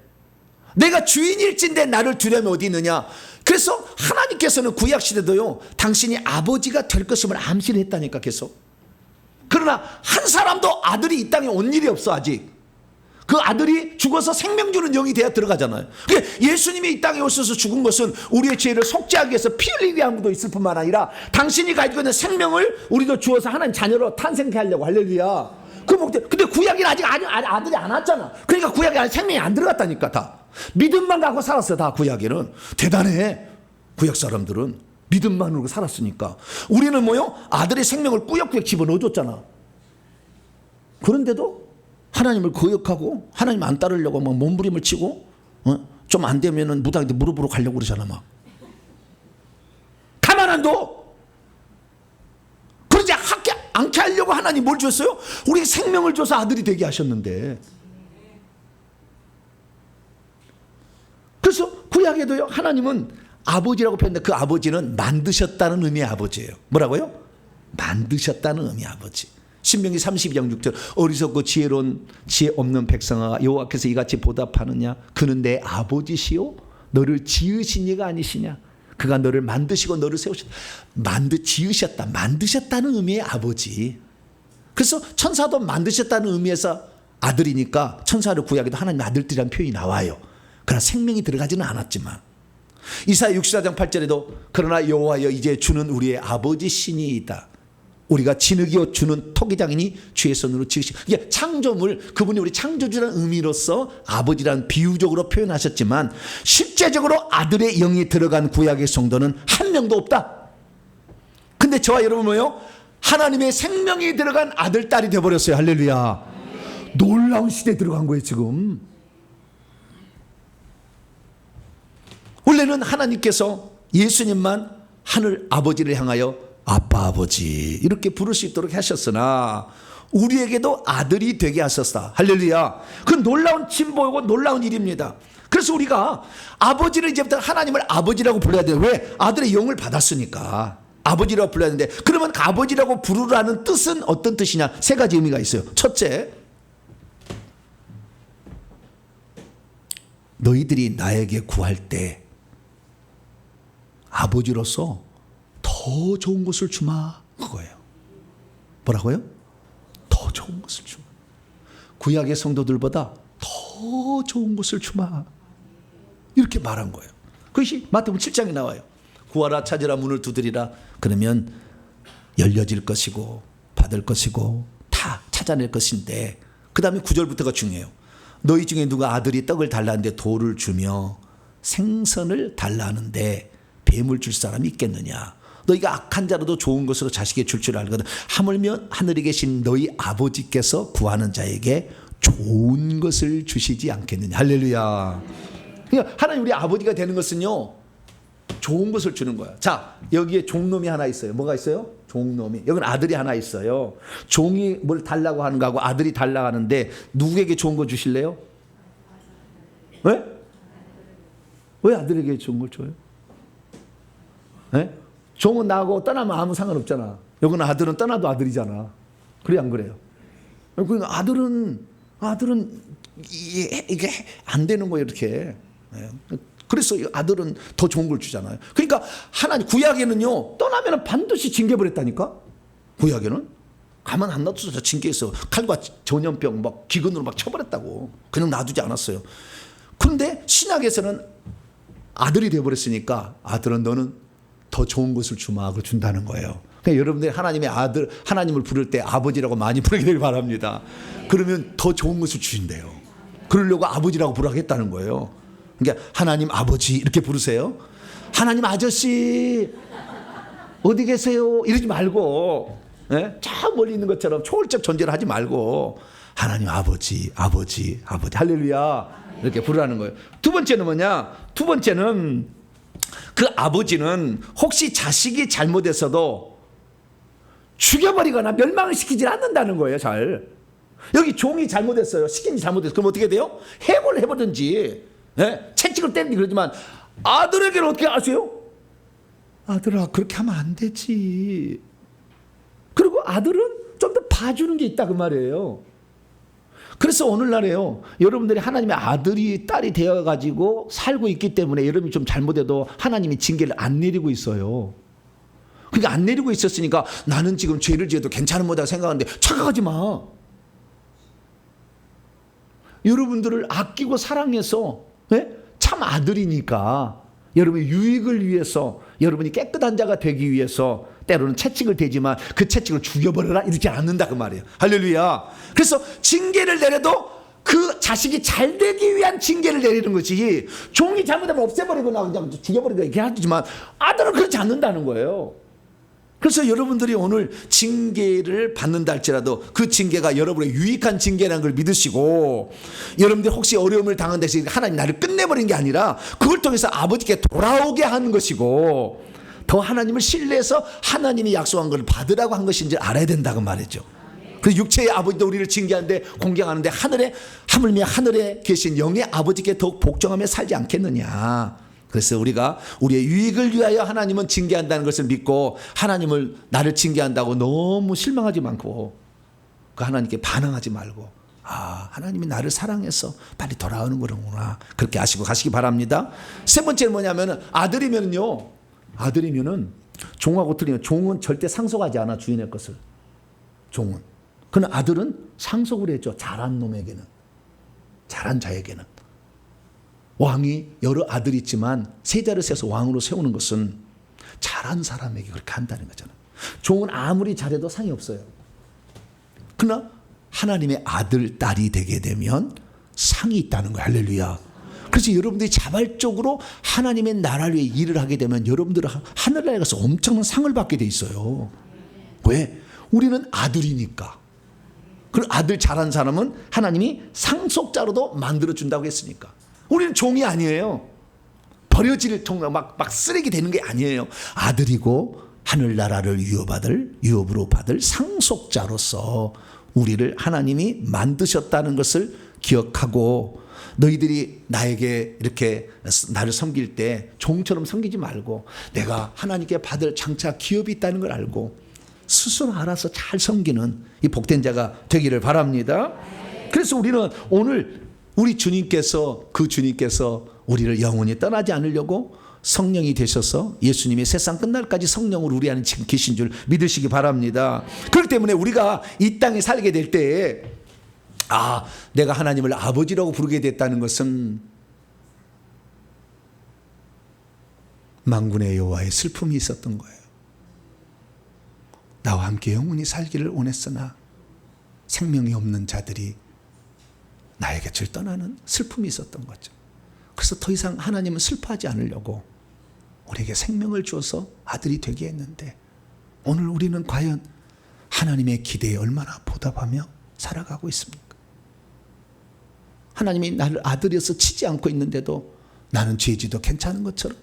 내가 주인일진데 나를 두려면 어디 있느냐. 그래서 하나님께서는 구약시대도요, 당신이 아버지가 될 것임을 암시를 했다니까 계속. 그러나 한 사람도 아들이 이 땅에 온 일이 없어 아직. 그 아들이 죽어서 생명 주는 영이 되어 들어가잖아요. 예수님이 이 땅에 오셔서 죽은 것은 우리의 죄를 속죄하기 위해서 피 흘리기 위함도 있을 뿐만 아니라 당신이 가지고 있는 생명을 우리도 주어서 하나님 자녀로 탄생케 하려고. 할렐루야. 그 목적. 근데 구약에는 아직 아들이 안 왔잖아. 그러니까 구약에 아직 생명이 안 들어갔다니까. 다 믿음만 갖고 살았어. 다 구약에는. 대단해. 구약 사람들은 믿음만으로 살았으니까. 우리는 뭐요? 아들의 생명을 꾸역꾸역 집어넣어줬잖아. 그런데도 하나님을 거역하고 하나님 안 따르려고 막 몸부림을 치고, 좀 안 되면은 무당한테 무릎으로 가려고 그러잖아. 막 가만 안 둬. 그러지 않게 하려고 하나님 뭘 줬어요? 우리 생명을 줘서 아들이 되게 하셨는데. 그래서 구약에도요, 하나님은 아버지라고 표현했는데 그 아버지는 만드셨다는 의미의 아버지예요. 뭐라고요? 만드셨다는 의미의 아버지. 신명기 32장 6절, 어리석고 지혜로운 지혜 없는 백성아, 여호와께서 이같이 보답하느냐? 그는 내 아버지시요 너를 지으신 이가 아니시냐? 그가 너를 만드시고 너를 세우셨다. 지으셨다, 만드셨다는 의미의 아버지. 그래서 천사도 만드셨다는 의미에서 아들이니까 천사를 구약에도 하나님 아들들이라는 표현이 나와요. 그러나 생명이 들어가지는 않았지만. 이사야 64장 8절에도 그러나 여호와여 이제 주는 우리의 아버지 신이이다. 우리가 진흙이요 주는 토기장이니 주의 손으로 지으시. 이게 창조물, 그분이 우리 창조주라는 의미로서 아버지라는 비유적으로 표현하셨지만 실제적으로 아들의 영이 들어간 구약의 성도는 한 명도 없다. 근데 저와 여러분 뭐요? 하나님의 생명이 들어간 아들, 딸이 되어버렸어요. 할렐루야. 놀라운 시대에 들어간 거예요 지금. 원래는 하나님께서 예수님만 하늘 아버지를 향하여 아빠 아버지 이렇게 부를 수 있도록 하셨으나 우리에게도 아들이 되게 하셨다. 할렐루야. 그 놀라운 진보이고 놀라운 일입니다. 그래서 우리가 아버지를 이제부터 하나님을 아버지라고 불러야 돼요. 왜? 아들의 영을 받았으니까 아버지라고 불러야 되는데, 그러면 그 아버지라고 부르라는 뜻은 어떤 뜻이냐? 세 가지 의미가 있어요. 첫째, 너희들이 나에게 구할 때 아버지로서 더 좋은 것을 주마, 그거예요. 뭐라고요? 더 좋은 것을 주마. 구약의 성도들보다 더 좋은 것을 주마, 이렇게 말한 거예요. 그것이 마태복음 7장에 나와요. 구하라, 찾으라, 문을 두드리라. 그러면 열려질 것이고 받을 것이고 다 찾아낼 것인데, 그 다음에 9절부터가 중요해요. 너희 중에 누가 아들이 떡을 달라는데 돌을 주며 생선을 달라는데 뱀을 줄 사람이 있겠느냐? 너희가 악한 자라도 좋은 것으로 자식에게 줄 알거든. 하물며 하늘에 계신 너희 아버지께서 구하는 자에게 좋은 것을 주시지 않겠느냐? 할렐루야. 그러니까 하나님 우리 아버지가 되는 것은요, 좋은 것을 주는 거야. 자, 여기에 종놈이 하나 있어요. 뭐가 있어요? 종놈이. 여기는 아들이 하나 있어요. 종이 뭘 달라고 하는 거하고 아들이 달라고 하는데 누구에게 좋은 거 주실래요? 왜? 왜 아들에게 좋은 걸 줘요? 네? 종은 나하고 떠나면 아무 상관없잖아. 여기는 아들은 떠나도 아들이잖아. 그래 안 그래요? 그러니까 아들은 이게 안 되는 거예요, 이렇게. 네. 그래서 아들은 더 좋은 걸 주잖아요. 그러니까 하나님 구약에는요, 떠나면 반드시 징계버렸다니까. 구약에는 가만 안 놔둬서 징계했어. 칼과 전염병 막 기근으로 막 쳐버렸다고. 그냥 놔두지 않았어요. 그런데 신약에서는 아들이 되어버렸으니까 아들은 너는 더 좋은 것을 주마, 그 준다는 거예요. 그러니까 여러분들이 하나님의 아들, 하나님을 부를 때 아버지라고 많이 부르기를 바랍니다. 그러면 더 좋은 것을 주신대요. 그러려고 아버지라고 부르겠다는 거예요. 그러니까 하나님 아버지 이렇게 부르세요. 하나님 아저씨 어디 계세요? 이러지 말고, 예? 저 멀리 있는 것처럼 초월적 존재를 하지 말고 하나님 아버지, 아버지, 아버지, 할렐루야, 이렇게 부르라는 거예요. 두 번째는 뭐냐? 두 번째는 그 아버지는 혹시 자식이 잘못했어도 죽여버리거나 멸망을 시키지 않는다는 거예요. 잘. 여기 종이 잘못했어요. 시킨이 잘못했어요. 그럼 어떻게 돼요? 해고를 해보든지, 예? 채찍을 때리든지. 그러지만 아들에게는 어떻게 아세요? 아들아, 그렇게 하면 안 되지. 그리고 아들은 좀 더 봐주는 게 있다, 그 말이에요. 그래서 오늘날에요, 여러분들이 하나님의 아들이 딸이 되어가지고 살고 있기 때문에 여러분이 좀 잘못해도 하나님이 징계를 안 내리고 있어요. 그러니까 안 내리고 있었으니까 나는 지금 죄를 지어도 괜찮은 거다 생각하는데 착각하지 마. 여러분들을 아끼고 사랑해서, 예? 참 아들이니까 여러분의 유익을 위해서, 여러분이 깨끗한 자가 되기 위해서 때로는 채찍을 대지만 그 채찍을 죽여버려라 이러지 않는다, 그 말이에요. 할렐루야. 그래서 징계를 내려도 그 자식이 잘 되기 위한 징계를 내리는 거지, 종이 잘못하면 없애버리거나 그냥 죽여버리거나 이렇게 하지만 아들은 그렇지 않는다는 거예요. 그래서 여러분들이 오늘 징계를 받는다 할지라도 그 징계가 여러분의 유익한 징계라는 걸 믿으시고, 여러분들 혹시 어려움을 당한 데서 하나님 나를 끝내버린 게 아니라 그걸 통해서 아버지께 돌아오게 하는 것이고, 더 하나님을 신뢰해서 하나님이 약속한 걸 받으라고 한 것인지 알아야 된다고 말이죠. 그 육체의 아버지도 우리를 징계하는데 공경하는데 하늘에, 하물며 하늘에 계신 영의 아버지께 더욱 복종하며 살지 않겠느냐. 그래서 우리가 우리의 유익을 위하여 하나님은 징계한다는 것을 믿고, 하나님을 나를 징계한다고 너무 실망하지 않고 그 하나님께 반항하지 말고, 아, 하나님이 나를 사랑해서 빨리 돌아오는 거구나, 그렇게 아시고 가시기 바랍니다. 세 번째는 뭐냐면은 아들이면은 종하고 틀리면 종은 절대 상속하지 않아, 주인의 것을. 종은. 그러나 아들은 상속을 했죠. 잘한 놈에게는, 잘한 자에게는. 왕이 여러 아들이 있지만 세자를 세서 왕으로 세우는 것은 잘한 사람에게 그렇게 한다는 거잖아요. 종은 아무리 잘해도 상이 없어요. 그러나 하나님의 아들, 딸이 되게 되면 상이 있다는 거예요. 할렐루야. 그래서 여러분들이 자발적으로 하나님의 나라를 위해 일을 하게 되면 여러분들은 하늘나라에 가서 엄청난 상을 받게 돼 있어요. 왜? 우리는 아들이니까. 그리고 아들 잘한 사람은 하나님이 상속자로도 만들어준다고 했으니까. 우리는 종이 아니에요. 버려질 막 쓰레기 되는 게 아니에요. 아들이고 하늘나라를 유업으로 받을 상속자로서 우리를 하나님이 만드셨다는 것을 기억하고, 너희들이 나에게 이렇게 나를 섬길 때 종처럼 섬기지 말고 내가 하나님께 받을 장차 기업이 있다는 걸 알고 스스로 알아서 잘 섬기는 이 복된 자가 되기를 바랍니다. 그래서 우리는 오늘 우리 주님께서 우리를 영원히 떠나지 않으려고 성령이 되셔서 예수님이 세상 끝날까지 성령으로 우리 안에 지금 계신 줄 믿으시기 바랍니다. 그렇기 때문에 우리가 이 땅에 살게 될 때에 내가 하나님을 아버지라고 부르게 됐다는 것은 만군의 여호와의 슬픔이 있었던 거예요. 나와 함께 영원히 살기를 원했으나 생명이 없는 자들이 나의 곁을 떠나는 슬픔이 있었던 거죠. 그래서 더 이상 하나님은 슬퍼하지 않으려고 우리에게 생명을 주어서 아들이 되게 했는데, 오늘 우리는 과연 하나님의 기대에 얼마나 보답하며 살아가고 있습니까? 하나님이 나를 아들이어서 치지 않고 있는데도 나는 죄지도 괜찮은 것처럼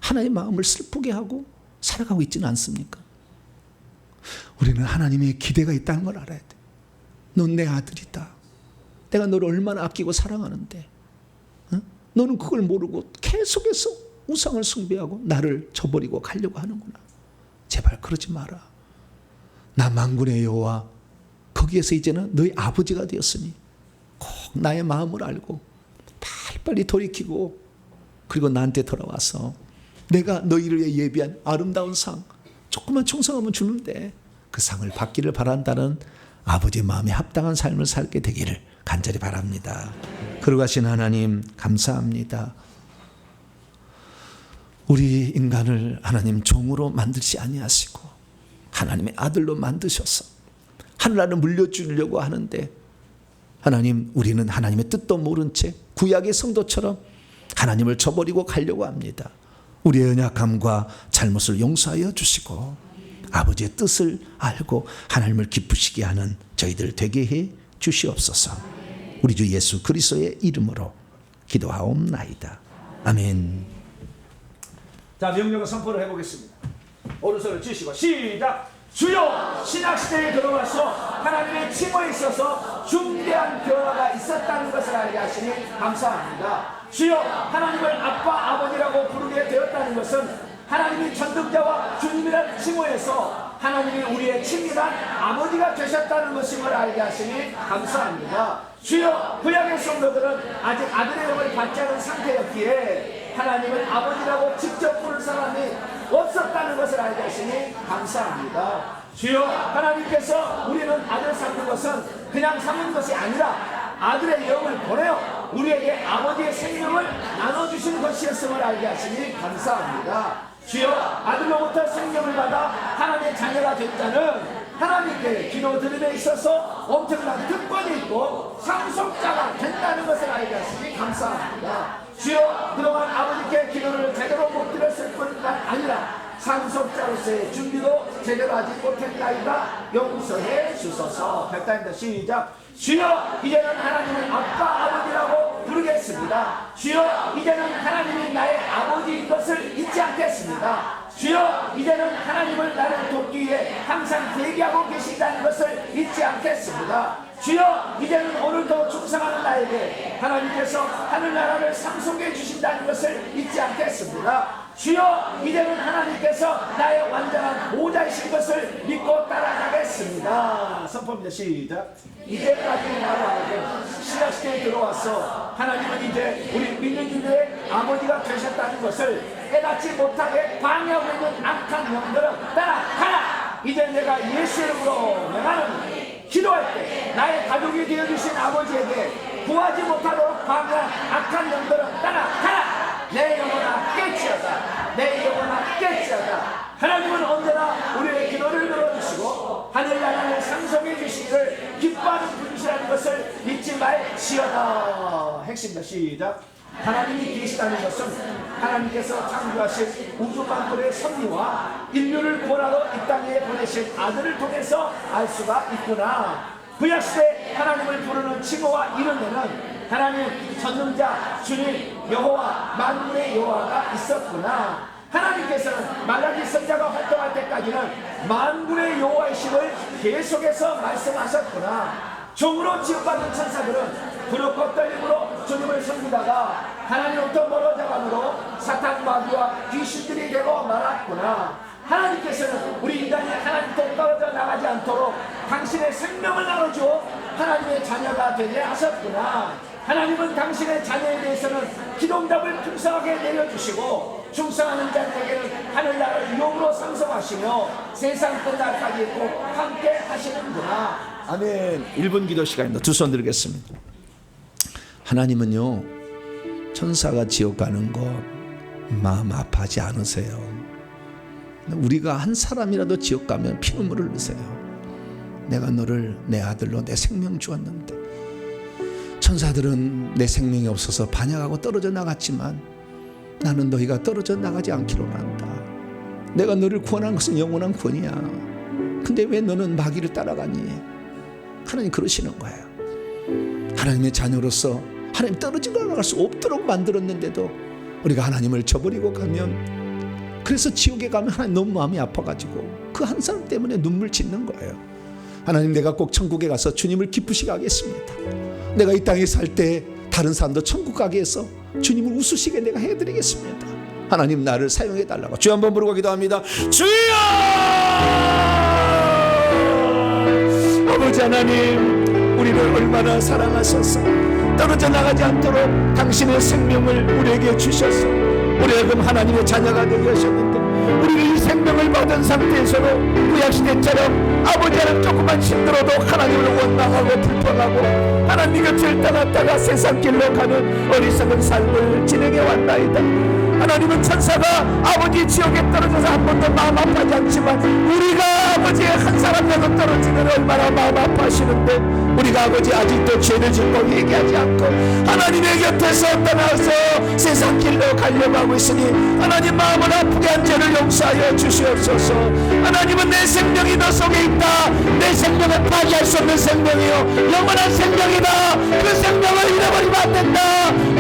하나님의 마음을 슬프게 하고 살아가고 있지는 않습니까? 우리는 하나님의 기대가 있다는 걸 알아야 돼. 넌 내 아들이다. 내가 너를 얼마나 아끼고 사랑하는데 너는 그걸 모르고 계속해서 우상을 숭배하고 나를 저버리고 가려고 하는구나. 제발 그러지 마라. 나 만군의 여호와 거기에서 이제는 너희 아버지가 되었으니 꼭 나의 마음을 알고 빨리빨리 돌이키고, 그리고 나한테 돌아와서 내가 너희를 위해 예비한 아름다운 상, 조금만 충성하면 주는데 그 상을 받기를 바란다는 아버지의 마음에 합당한 삶을 살게 되기를 간절히 바랍니다. 거룩하신 하나님 감사합니다. 우리 인간을 하나님 종으로 만들지 아니하시고 하나님의 아들로 만드셔서 하늘나라를 물려주려고 하는데, 하나님 우리는 하나님의 뜻도 모른 채 구약의 성도처럼 하나님을 저버리고 가려고 합니다. 우리의 연약함과 잘못을 용서하여 주시고 아버지의 뜻을 알고 하나님을 기쁘시게 하는 저희들 되게 해 주시옵소서. 우리 주 예수 그리스도의 이름으로 기도하옵나이다. 아멘. 자, 명령을 선포를 해보겠습니다. 오른손을 쥐시고 시작. 주여, 신약시대에 들어와서 하나님의 칭호에 있어서 중대한 변화가 있었다는 것을 알게 하시니 감사합니다. 주여, 하나님을 아빠, 아버지라고 부르게 되었다는 것은 하나님이 전능자와 주님이라는 칭호에서 하나님이 우리의 친밀한 아버지가 되셨다는 것임을 알게 하시니 감사합니다. 주여, 구약의 성도들은 아직 아들의 영을 받지 않은 상태였기에 하나님을 아버지라고 직접 부를 사람이 없었다는 것을 알게 하시니 감사합니다. 주여, 하나님께서 우리는 아들 삼는 것은 그냥 삼는 것이 아니라 아들의 영을 보내어 우리에게 아버지의 생명을 나눠주신 것이었음을 알게 하시니 감사합니다. 주여, 아들로부터 생명을 받아 하나님의 자녀가 된 자는 하나님께 기도 드림에 있어서 엄청난 특권이 있고 상속자가 된다는 것을 알게 하시니 감사합니다. 주여, 그동안 아버지께 기도를 제대로 못 드렸을 뿐만 아니라 상속자로서의 준비도 제대로 하지 못했나이다. 용서해 주소서. 백단입니다. 시작. 주여, 이제는 하나님은 아빠, 아버지라고 부르겠습니다. 주여, 이제는 하나님이 나의 아버지인 것을 잊지 않겠습니다. 주여, 이제는 하나님을 나를 돕기 위해 항상 대기하고 계신다는 것을 잊지 않겠습니다. 주여, 이제는 오늘도 충성하는 나에게 하나님께서 하늘나라를 상속해 주신다는 것을 잊지 않겠습니다. 주여, 이제는 하나님께서 나의 완전한 보호자이신 것을 믿고 따라가겠습니다. 선포입니다. 시작. 이제까지 나라에게 신약시대에 들어와서 하나님은 이제 우리 믿는 이들의 아버지가 되셨다는 것을 깨닫지 못하게 방해하고 있는 악한 영들은 따라가라. 이제 내가 예수 이름으로 명하는 기도할 때 나의 가족이 되어주신 아버지에게 구하지 못하도록 방해한 악한 영들은 따라가라. 내 영혼아 깨치어다. 내 영혼아 깨치어다. 하나님은 언제나 우리의 기도를 하늘나라를 상속해 주시기를 기뻐하는 분이시라는 것을 잊지 말지어다. 핵심입니다. 시작. 하나님이 계시다는 것은 하나님께서 창조하신 우주 만물의 섭리와 인류를 구원하러 이 땅에 보내신 아들을 통해서 알 수가 있구나. 구약시대 하나님을 부르는 칭호와 이름에는 하나님 전능자 주님 여호와 만물의 여호와가 있었구나. 하나님께서는 말라기 선자가 활동할 때까지는 만물의 여호와이심을 계속해서 말씀하셨구나. 종으로 지급받은 천사들은 부르고 떨림으로 주님을 섬기다가 하나님으로부터 멀어져감으로 사탄 마귀와 귀신들이 되고 말았구나. 하나님께서는 우리 인간이 하나님께 떨어져 나가지 않도록 당신의 생명을 나눠주어 하나님의 자녀가 되게 하셨구나. 하나님은 당신의 자녀에 대해서는 기도응답을 풍성하게 내려주시고 충성하는 자들에게는 하늘나라를 유업으로 상속하시며 세상 끝날까지 꼭 함께 하시는구나. 아멘. 1분 기도 시간입니다. 두 손 들겠습니다. 하나님은요, 천사가 지옥 가는 것 마음 아파하지 않으세요. 우리가 한 사람이라도 지옥 가면 피눈물을 흘리세요. 내가 너를 내 아들로 내 생명 주었는데. 천사들은 내 생명이 없어서 반역하고 떨어져 나갔지만 나는 너희가 떨어져 나가지 않기로 한다. 내가 너를 구원한 것은 영원한 구원이야. 근데 왜 너는 마귀를 따라가니? 하나님 그러시는 거예요. 하나님의 자녀로서 하나님 떨어지고 나갈 수 없도록 만들었는데도 우리가 하나님을 저버리고 가면, 그래서 지옥에 가면 하나님 너무 마음이 아파가지고 그 한 사람 때문에 눈물 짓는 거예요. 하나님, 내가 꼭 천국에 가서 주님을 기쁘시게 하겠습니다. 내가 이 땅에 살 때 다른 사람도 천국 가게 해서 주님을 웃으시게 내가 해드리겠습니다. 하나님 나를 사용해 달라고 주여 한번 부르고 기도합니다. 주여! 아버지 하나님, 우리를 얼마나 사랑하셔서 떨어져 나가지 않도록 당신의 생명을 우리에게 주셔서 우리가 그럼 하나님의 자녀가 되게 하셨는데, 우리는 이 생명을 받은 상태에서도 구약시대처럼 아버지는 조금만 힘들어도 하나님을 원망하고 불평하고 하나님 곁을 떠났다가 세상 길로 가는 어리석은 삶을 진행해 왔나이다. 하나님은 천사가 아버지 지옥에 떨어져서 한 번도 마음 아파하지 않지만 우리가 아버지의 한 사람이라도 떨어지면 얼마나 마음 아파하시는데, 우리가 아버지 아직도 죄를 짓고 얘기하지 않고 하나님의 곁에서 떠나서 세상 길로 가려고 하고 있으니 하나님 마음을 아프게 한 죄를 용서하여 주시옵소서. 하나님은 내 생명이 너 속에 있다. 내 생명을 파괴할 수 없는 생명이요 영원한 생명이다. 그 생명을 잃어버리면 안 된다.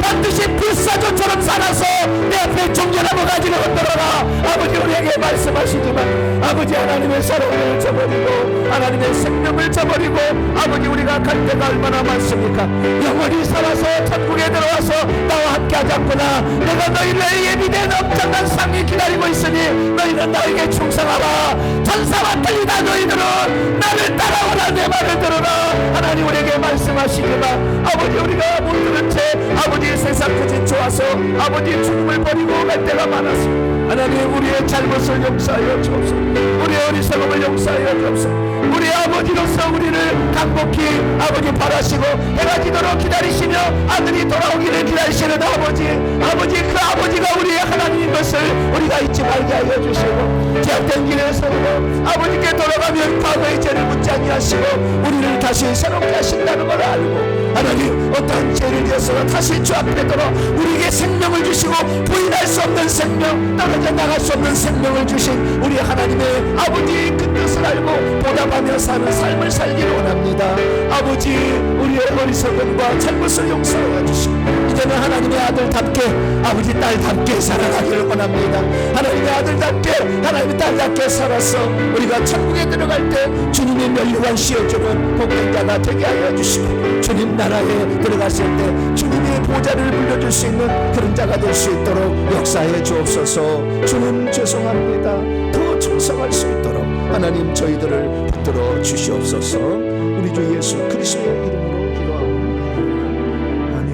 반드시 불사조처럼 살아서 내 앞에 종려나무 가지를 흔들어라. 아버지 우리에게 말씀하시지만 아버지 하나님의 사랑을 저버리고 하나님의 생명을 저버리고 아버지 우리가 갈 때가 얼마나 많습니까? 영원히 살아서 천국에 들어와서 나와 함께 하자꾸나. 내가 너희를 예비된 엄청난 상이 기다리고 있으니 너희는 나에게 충성하라. 천사와 틀리다 너희들은 나를 따라오라. 내 말을 들어라. 하나님 우리에게 말씀하시지만 아버지 우리가 못 들은 채 아버지 세상 끝이 좋아서 아버지 죽음을 버리고 갈 때가 많았습니다. 하나님 우리의 잘못을 용서하여 주옵소서. 우리의 어리석음을 용서하여 주옵소서. 우리 아버지로서 우리를 간곡히 아버지 바라시고 해가 지도록 기다리시며 아들이 돌아오기를 기다리시는 아버지, 아버지 그 아버지가 우리의 하나님인 것을 우리가 잊지 말게 하여 주시고 제약된 길에서도 아버지께 돌아가면 과거의 죄를 묻지 아니하시고 우리를 다시 새롭게 하신다는 걸 알고 하나님 어떠한 죄를 지어서 다시 주 앞에 들어 우리에게 생명을 주시고 부인할 수 없는 생명, 떨어져 나갈 수 없는 생명을 주신 우리 하나님의 아버지의 그 뜻을 알고 보답하며 사는 삶을 살기를 원합니다. 아버지 우리의 어리석음과 잘못을 용서하여 주시고 이제는 하나님의 아들답게 아버지 딸답게 살아가기를 원합니다. 하나님의 아들답게 하나님의 딸답게 살아서 우리가 천국에 들어갈 때 주님의 멸류관 씌워주는 복된 자가 되게 하여 주시고 주님 나라에 들어갔을 때 주님의 보좌를 물려줄 수 있는 그런 자가 될 수 있도록 역사해 주옵소서. 주님 죄송합니다. 더 충성할 수 있도록 하나님 저희들을 붙들어 주시옵소서. 우리 주 예수 그리스도의 이름으로 기도합니다. 아멘.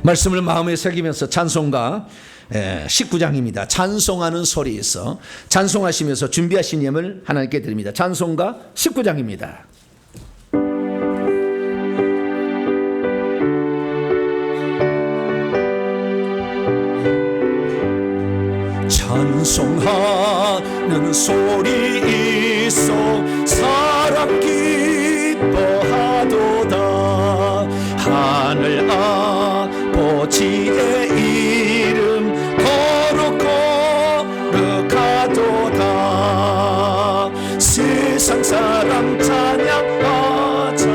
말씀을 마음에 새기면서 찬송가 19장입니다. 찬송하는 소리에서 찬송하시면서 준비하신 예물 하나님께 드립니다. 찬송가 19장입니다. 찬송하는 소리 있어 사람 기뻐하도다. 하늘 아버지의 이름 거룩하도다. 세상 사람 찬양하자.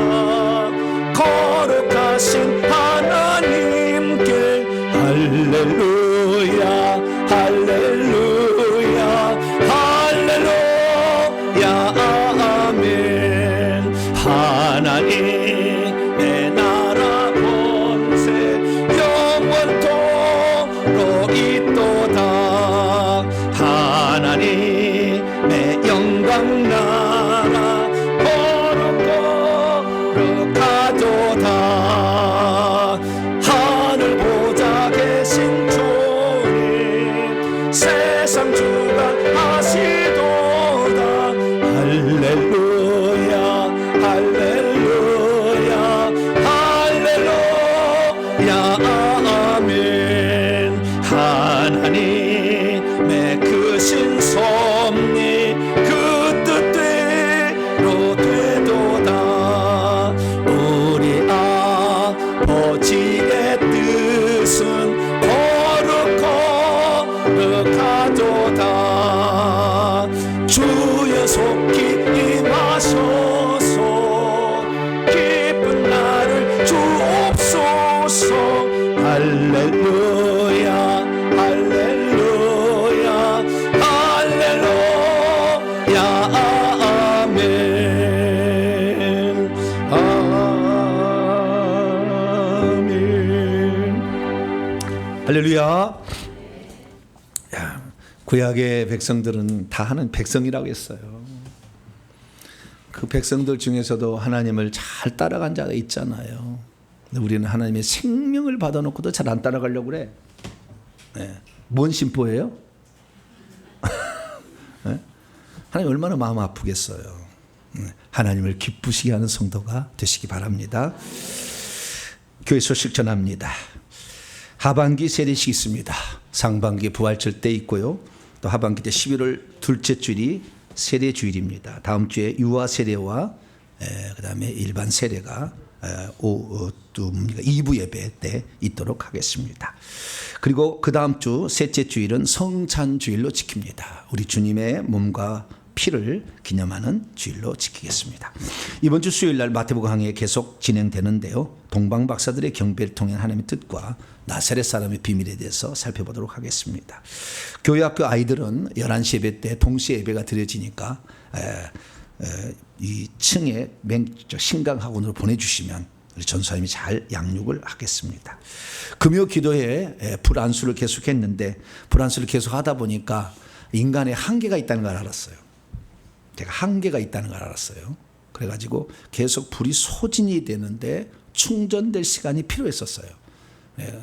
거룩하신 하나님께 할렐루야 할렐루야 할렐루야 아멘. 하나님의 나라 권세 영원토록 있도다. 하나님의 영광 나라 거룩하도다. 하늘 보좌 계신 주님 세상 주관하시도다. 할렐루야 할렐루야 할렐루야 아멘. 하나님의 크신 섭리 그 뜻대로 되도다. 우리 아버지의 뜻은 거룩하도다. 주여 속히 임하소서. 기쁜 날을 주옵소서. 할렐루야 할렐루야 할렐루야 아멘 아멘. 할렐루야. 야, 구약의 백성들은 다 하는 백성이라고 했어요. 그 백성들 중에서도 하나님을 잘 따라간 자가 있잖아요. 근데 우리는 하나님의 생명을 받아놓고도 잘 안 따라가려고 그래. 네. 뭔 심보예요? 네? 하나님 얼마나 마음 아프겠어요. 하나님을 기쁘시게 하는 성도가 되시기 바랍니다. 교회 소식 전합니다. 하반기 세례식 있습니다. 상반기 부활절 때 있고요. 또 하반기 때 11월 둘째 주일이 세례 주일입니다. 다음 주에 유아 세례와 그다음에 일반 세례가 2부 예배 때 있도록 하겠습니다. 그리고 그 다음 주 셋째 주일은 성찬 주일로 지킵니다. 우리 주님의 몸과 피를 기념하는 주일로 지키겠습니다. 이번 주 수요일 날 마태복음 강해 계속 진행되는데요. 동방 박사들의 경배를 통한 하나님의 뜻과 나사렛 사람의 비밀에 대해서 살펴보도록 하겠습니다. 교회 학교 아이들은 11시 예배 때 동시에 예배가 드려지니까 이 층에 신강학원으로 보내주시면 우리 전사님이 잘 양육을 하겠습니다. 금요 기도에 불안수를 계속했는데 불안수를 계속 하다 보니까 인간의 한계가 있다는 걸 알았어요. 제가 한계가 있다는 걸 알았어요. 그래가지고 계속 불이 소진이 되는데 충전될 시간이 필요했었어요.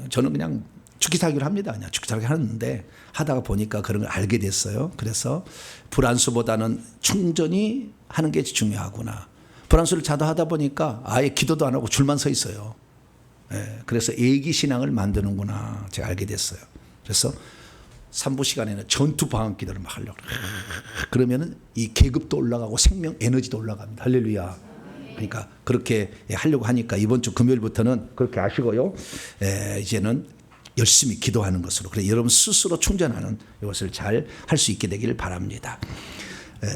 저는 그냥 죽기 살기를 합니다. 그냥 죽기 살기를 하는데 하다가 보니까 그런 걸 알게 됐어요. 그래서 불안수보다는 충전이 하는 게 중요하구나. 불안수를 자다 하다 보니까 아예 기도도 안 하고 줄만 서 있어요. 그래서 애기신앙을 만드는구나 제가 알게 됐어요. 그래서 3부 시간에는 전투 방언 기도를 막 하려고 그러면은 이 계급도 올라가고 생명 에너지도 올라갑니다. 할렐루야. 그러니까 그렇게 하려고 하니까 이번 주 금요일부터는 그렇게 하시고요. 이제는 열심히 기도하는 것으로 그래 여러분 스스로 충전하는 이것을 잘 할 수 있게 되기를 바랍니다.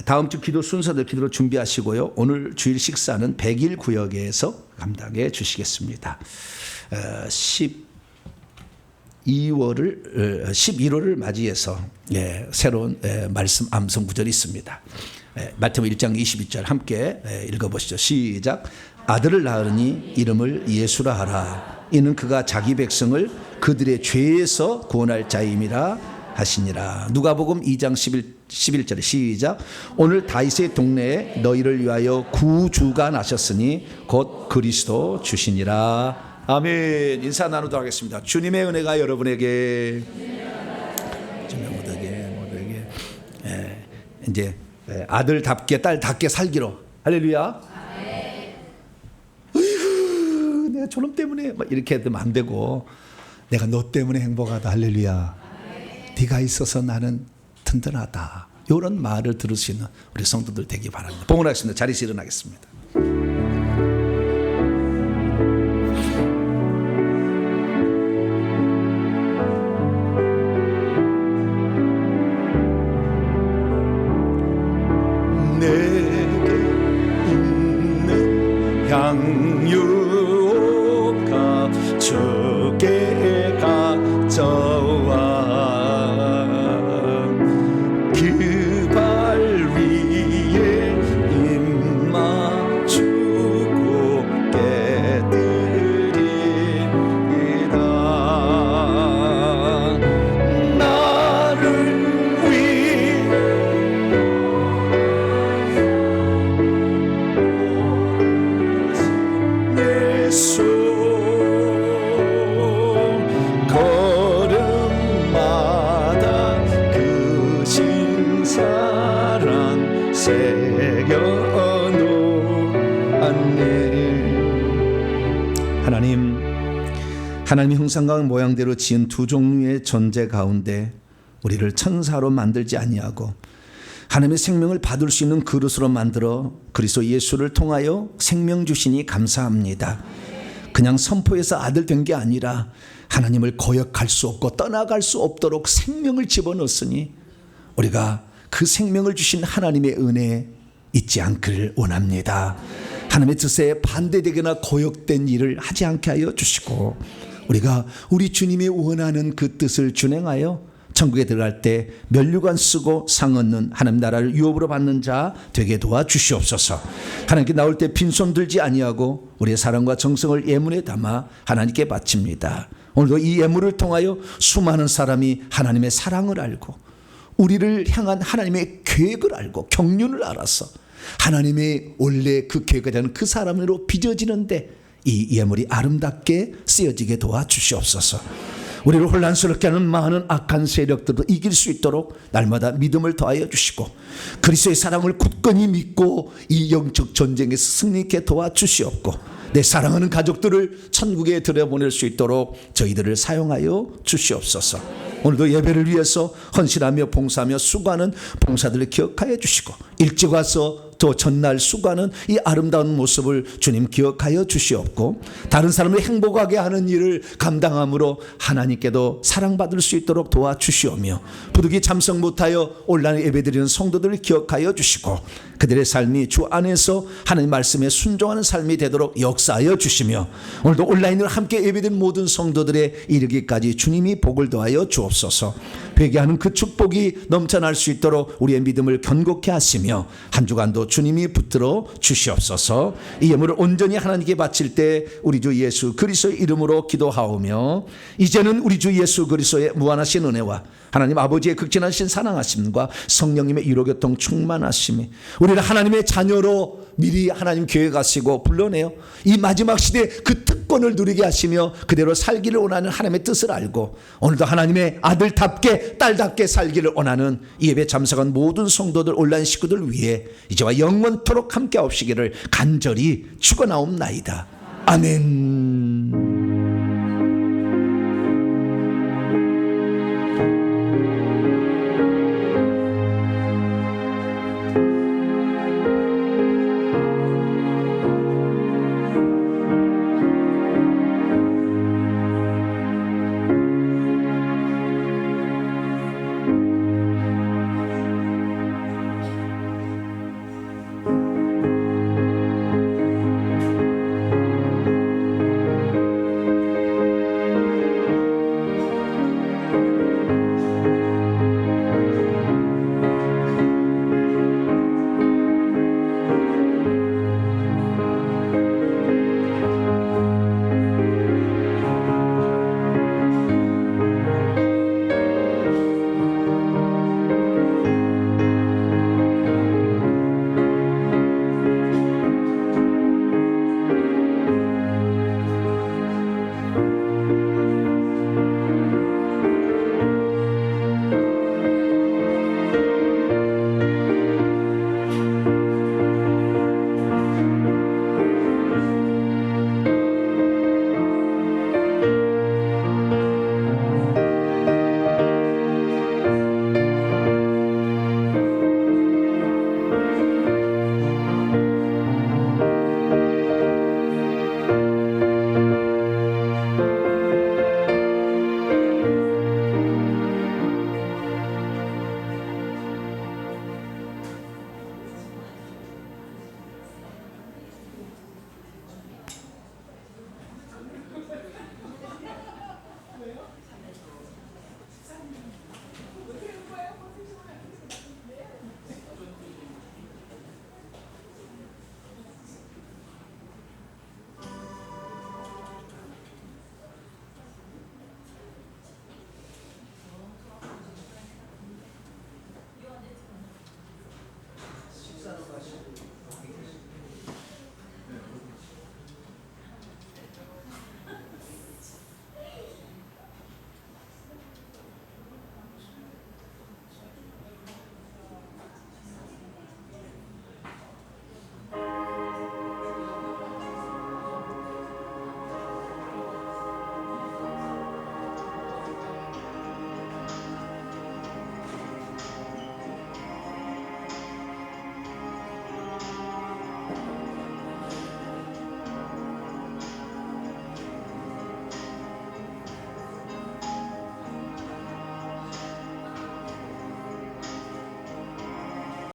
다음 주 기도 순서들 기도로 준비하시고요. 오늘 주일 식사는 100일 구역에서 감당해 주시겠습니다. 11월을 맞이해서 새로운 말씀 암송 구절이 있습니다. 마태복음 1장 22절 함께 읽어보시죠. 시작. 아들을 낳으니 이름을 예수라 하라. 이는 그가 자기 백성을 그들의 죄에서 구원할 자임이라 하시니라. 누가복음 2장 11절에 시작. 오늘 다윗의 동네에 너희를 위하여 구주가 나셨으니 곧 그리스도 주시니라. 아멘. 인사 나누도록 하겠습니다. 주님의 은혜가 여러분에게 모두에게 이제 아들답게 딸답게 살기로. 할렐루야. 어이구, 내가 저놈 때문에 막 이렇게 되면 안 되고 내가 너 때문에 행복하다. 할렐루야. 네가 있어서 나는 든든하다. 이런 말을 들을 수 있는 우리 성도들 되기 바랍니다. 봉헌하겠습니다. 자리에서 일어나겠습니다. 내게 있는 향유가 주께 가져와 그 발 위에 입 맞추고 깨드리리라. 나를 위해 예수 걸음마다 그 신사랑 새겨놓았네. 하나님이 형상과 모양대로 지은 두 종류의 존재 가운데 우리를 천사로 만들지 아니하고 하나님의 생명을 받을 수 있는 그릇으로 만들어 그리스도 예수를 통하여 생명 주시니 감사합니다. 그냥 선포해서 아들 된 게 아니라 하나님을 거역할 수 없고 떠나갈 수 없도록 생명을 집어넣었으니 우리가 그 생명을 주신 하나님의 은혜에 잊지 않기를 원합니다. 하나님의 뜻에 반대되거나 거역된 일을 하지 않게 하여 주시고 우리가 우리 주님이 원하는 그 뜻을 준행하여 천국에 들어갈 때 면류관 쓰고 상 얻는 하나님 나라를 유업으로 받는 자 되게 도와주시옵소서. 하나님께 나올 때 빈손 들지 아니하고 우리의 사랑과 정성을 예물에 담아 하나님께 바칩니다. 오늘도 이 예물을 통하여 수많은 사람이 하나님의 사랑을 알고 우리를 향한 하나님의 계획을 알고 경륜을 알아서 하나님의 원래 그 계획에 대한 그 사람으로 빚어지는데 이 예물이 아름답게 쓰여지게 도와주시옵소서. 우리를 혼란스럽게 하는 많은 악한 세력들도 이길 수 있도록 날마다 믿음을 더하여 주시고 그리스도의 사랑을 굳건히 믿고 이 영적 전쟁에서 승리케 도와주시옵고 내 사랑하는 가족들을 천국에 들여보낼 수 있도록 저희들을 사용하여 주시옵소서. 오늘도 예배를 위해서 헌신하며 봉사하며 수고하는 봉사들을 기억하여 주시고 일찍 와서 또 전날 수고하는 이 아름다운 모습을 주님 기억하여 주시옵고 다른 사람을 행복하게 하는 일을 감당함으로 하나님께도 사랑받을 수 있도록 도와주시오며 부득이 참석 못하여 온라인 예배드리는 성도들을 기억하여 주시고 그들의 삶이 주 안에서 하나님 말씀에 순종하는 삶이 되도록 역사하여 주시며 오늘도 온라인으로 함께 예배드린 모든 성도들의 이르기까지 주님이 복을 더하여 주옵소서. 회개하는 그 축복이 넘쳐날 수 있도록 우리의 믿음을 견고케 하시며 한 주간도 주님이 붙들어 주시옵소서. 이 예물을 온전히 하나님께 바칠 때 우리 주 예수 그리스도의 이름으로 기도하오며 이제는 우리 주 예수 그리스도의 무한하신 은혜와 하나님 아버지의 극진하신 사랑하심과 성령님의 유로교통 충만하심이 우리를 하나님의 자녀로 미리 하나님 계획하시고 불러내어 이 마지막 시대에 그 특권을 누리게 하시며 그대로 살기를 원하는 하나님의 뜻을 알고 오늘도 하나님의 아들답게 딸답게 살기를 원하는 이 예배 참석한 모든 성도들 온라인 식구들 위해 이제와 영원토록 함께 하옵시기를 간절히 축원하옵나이다. 아멘.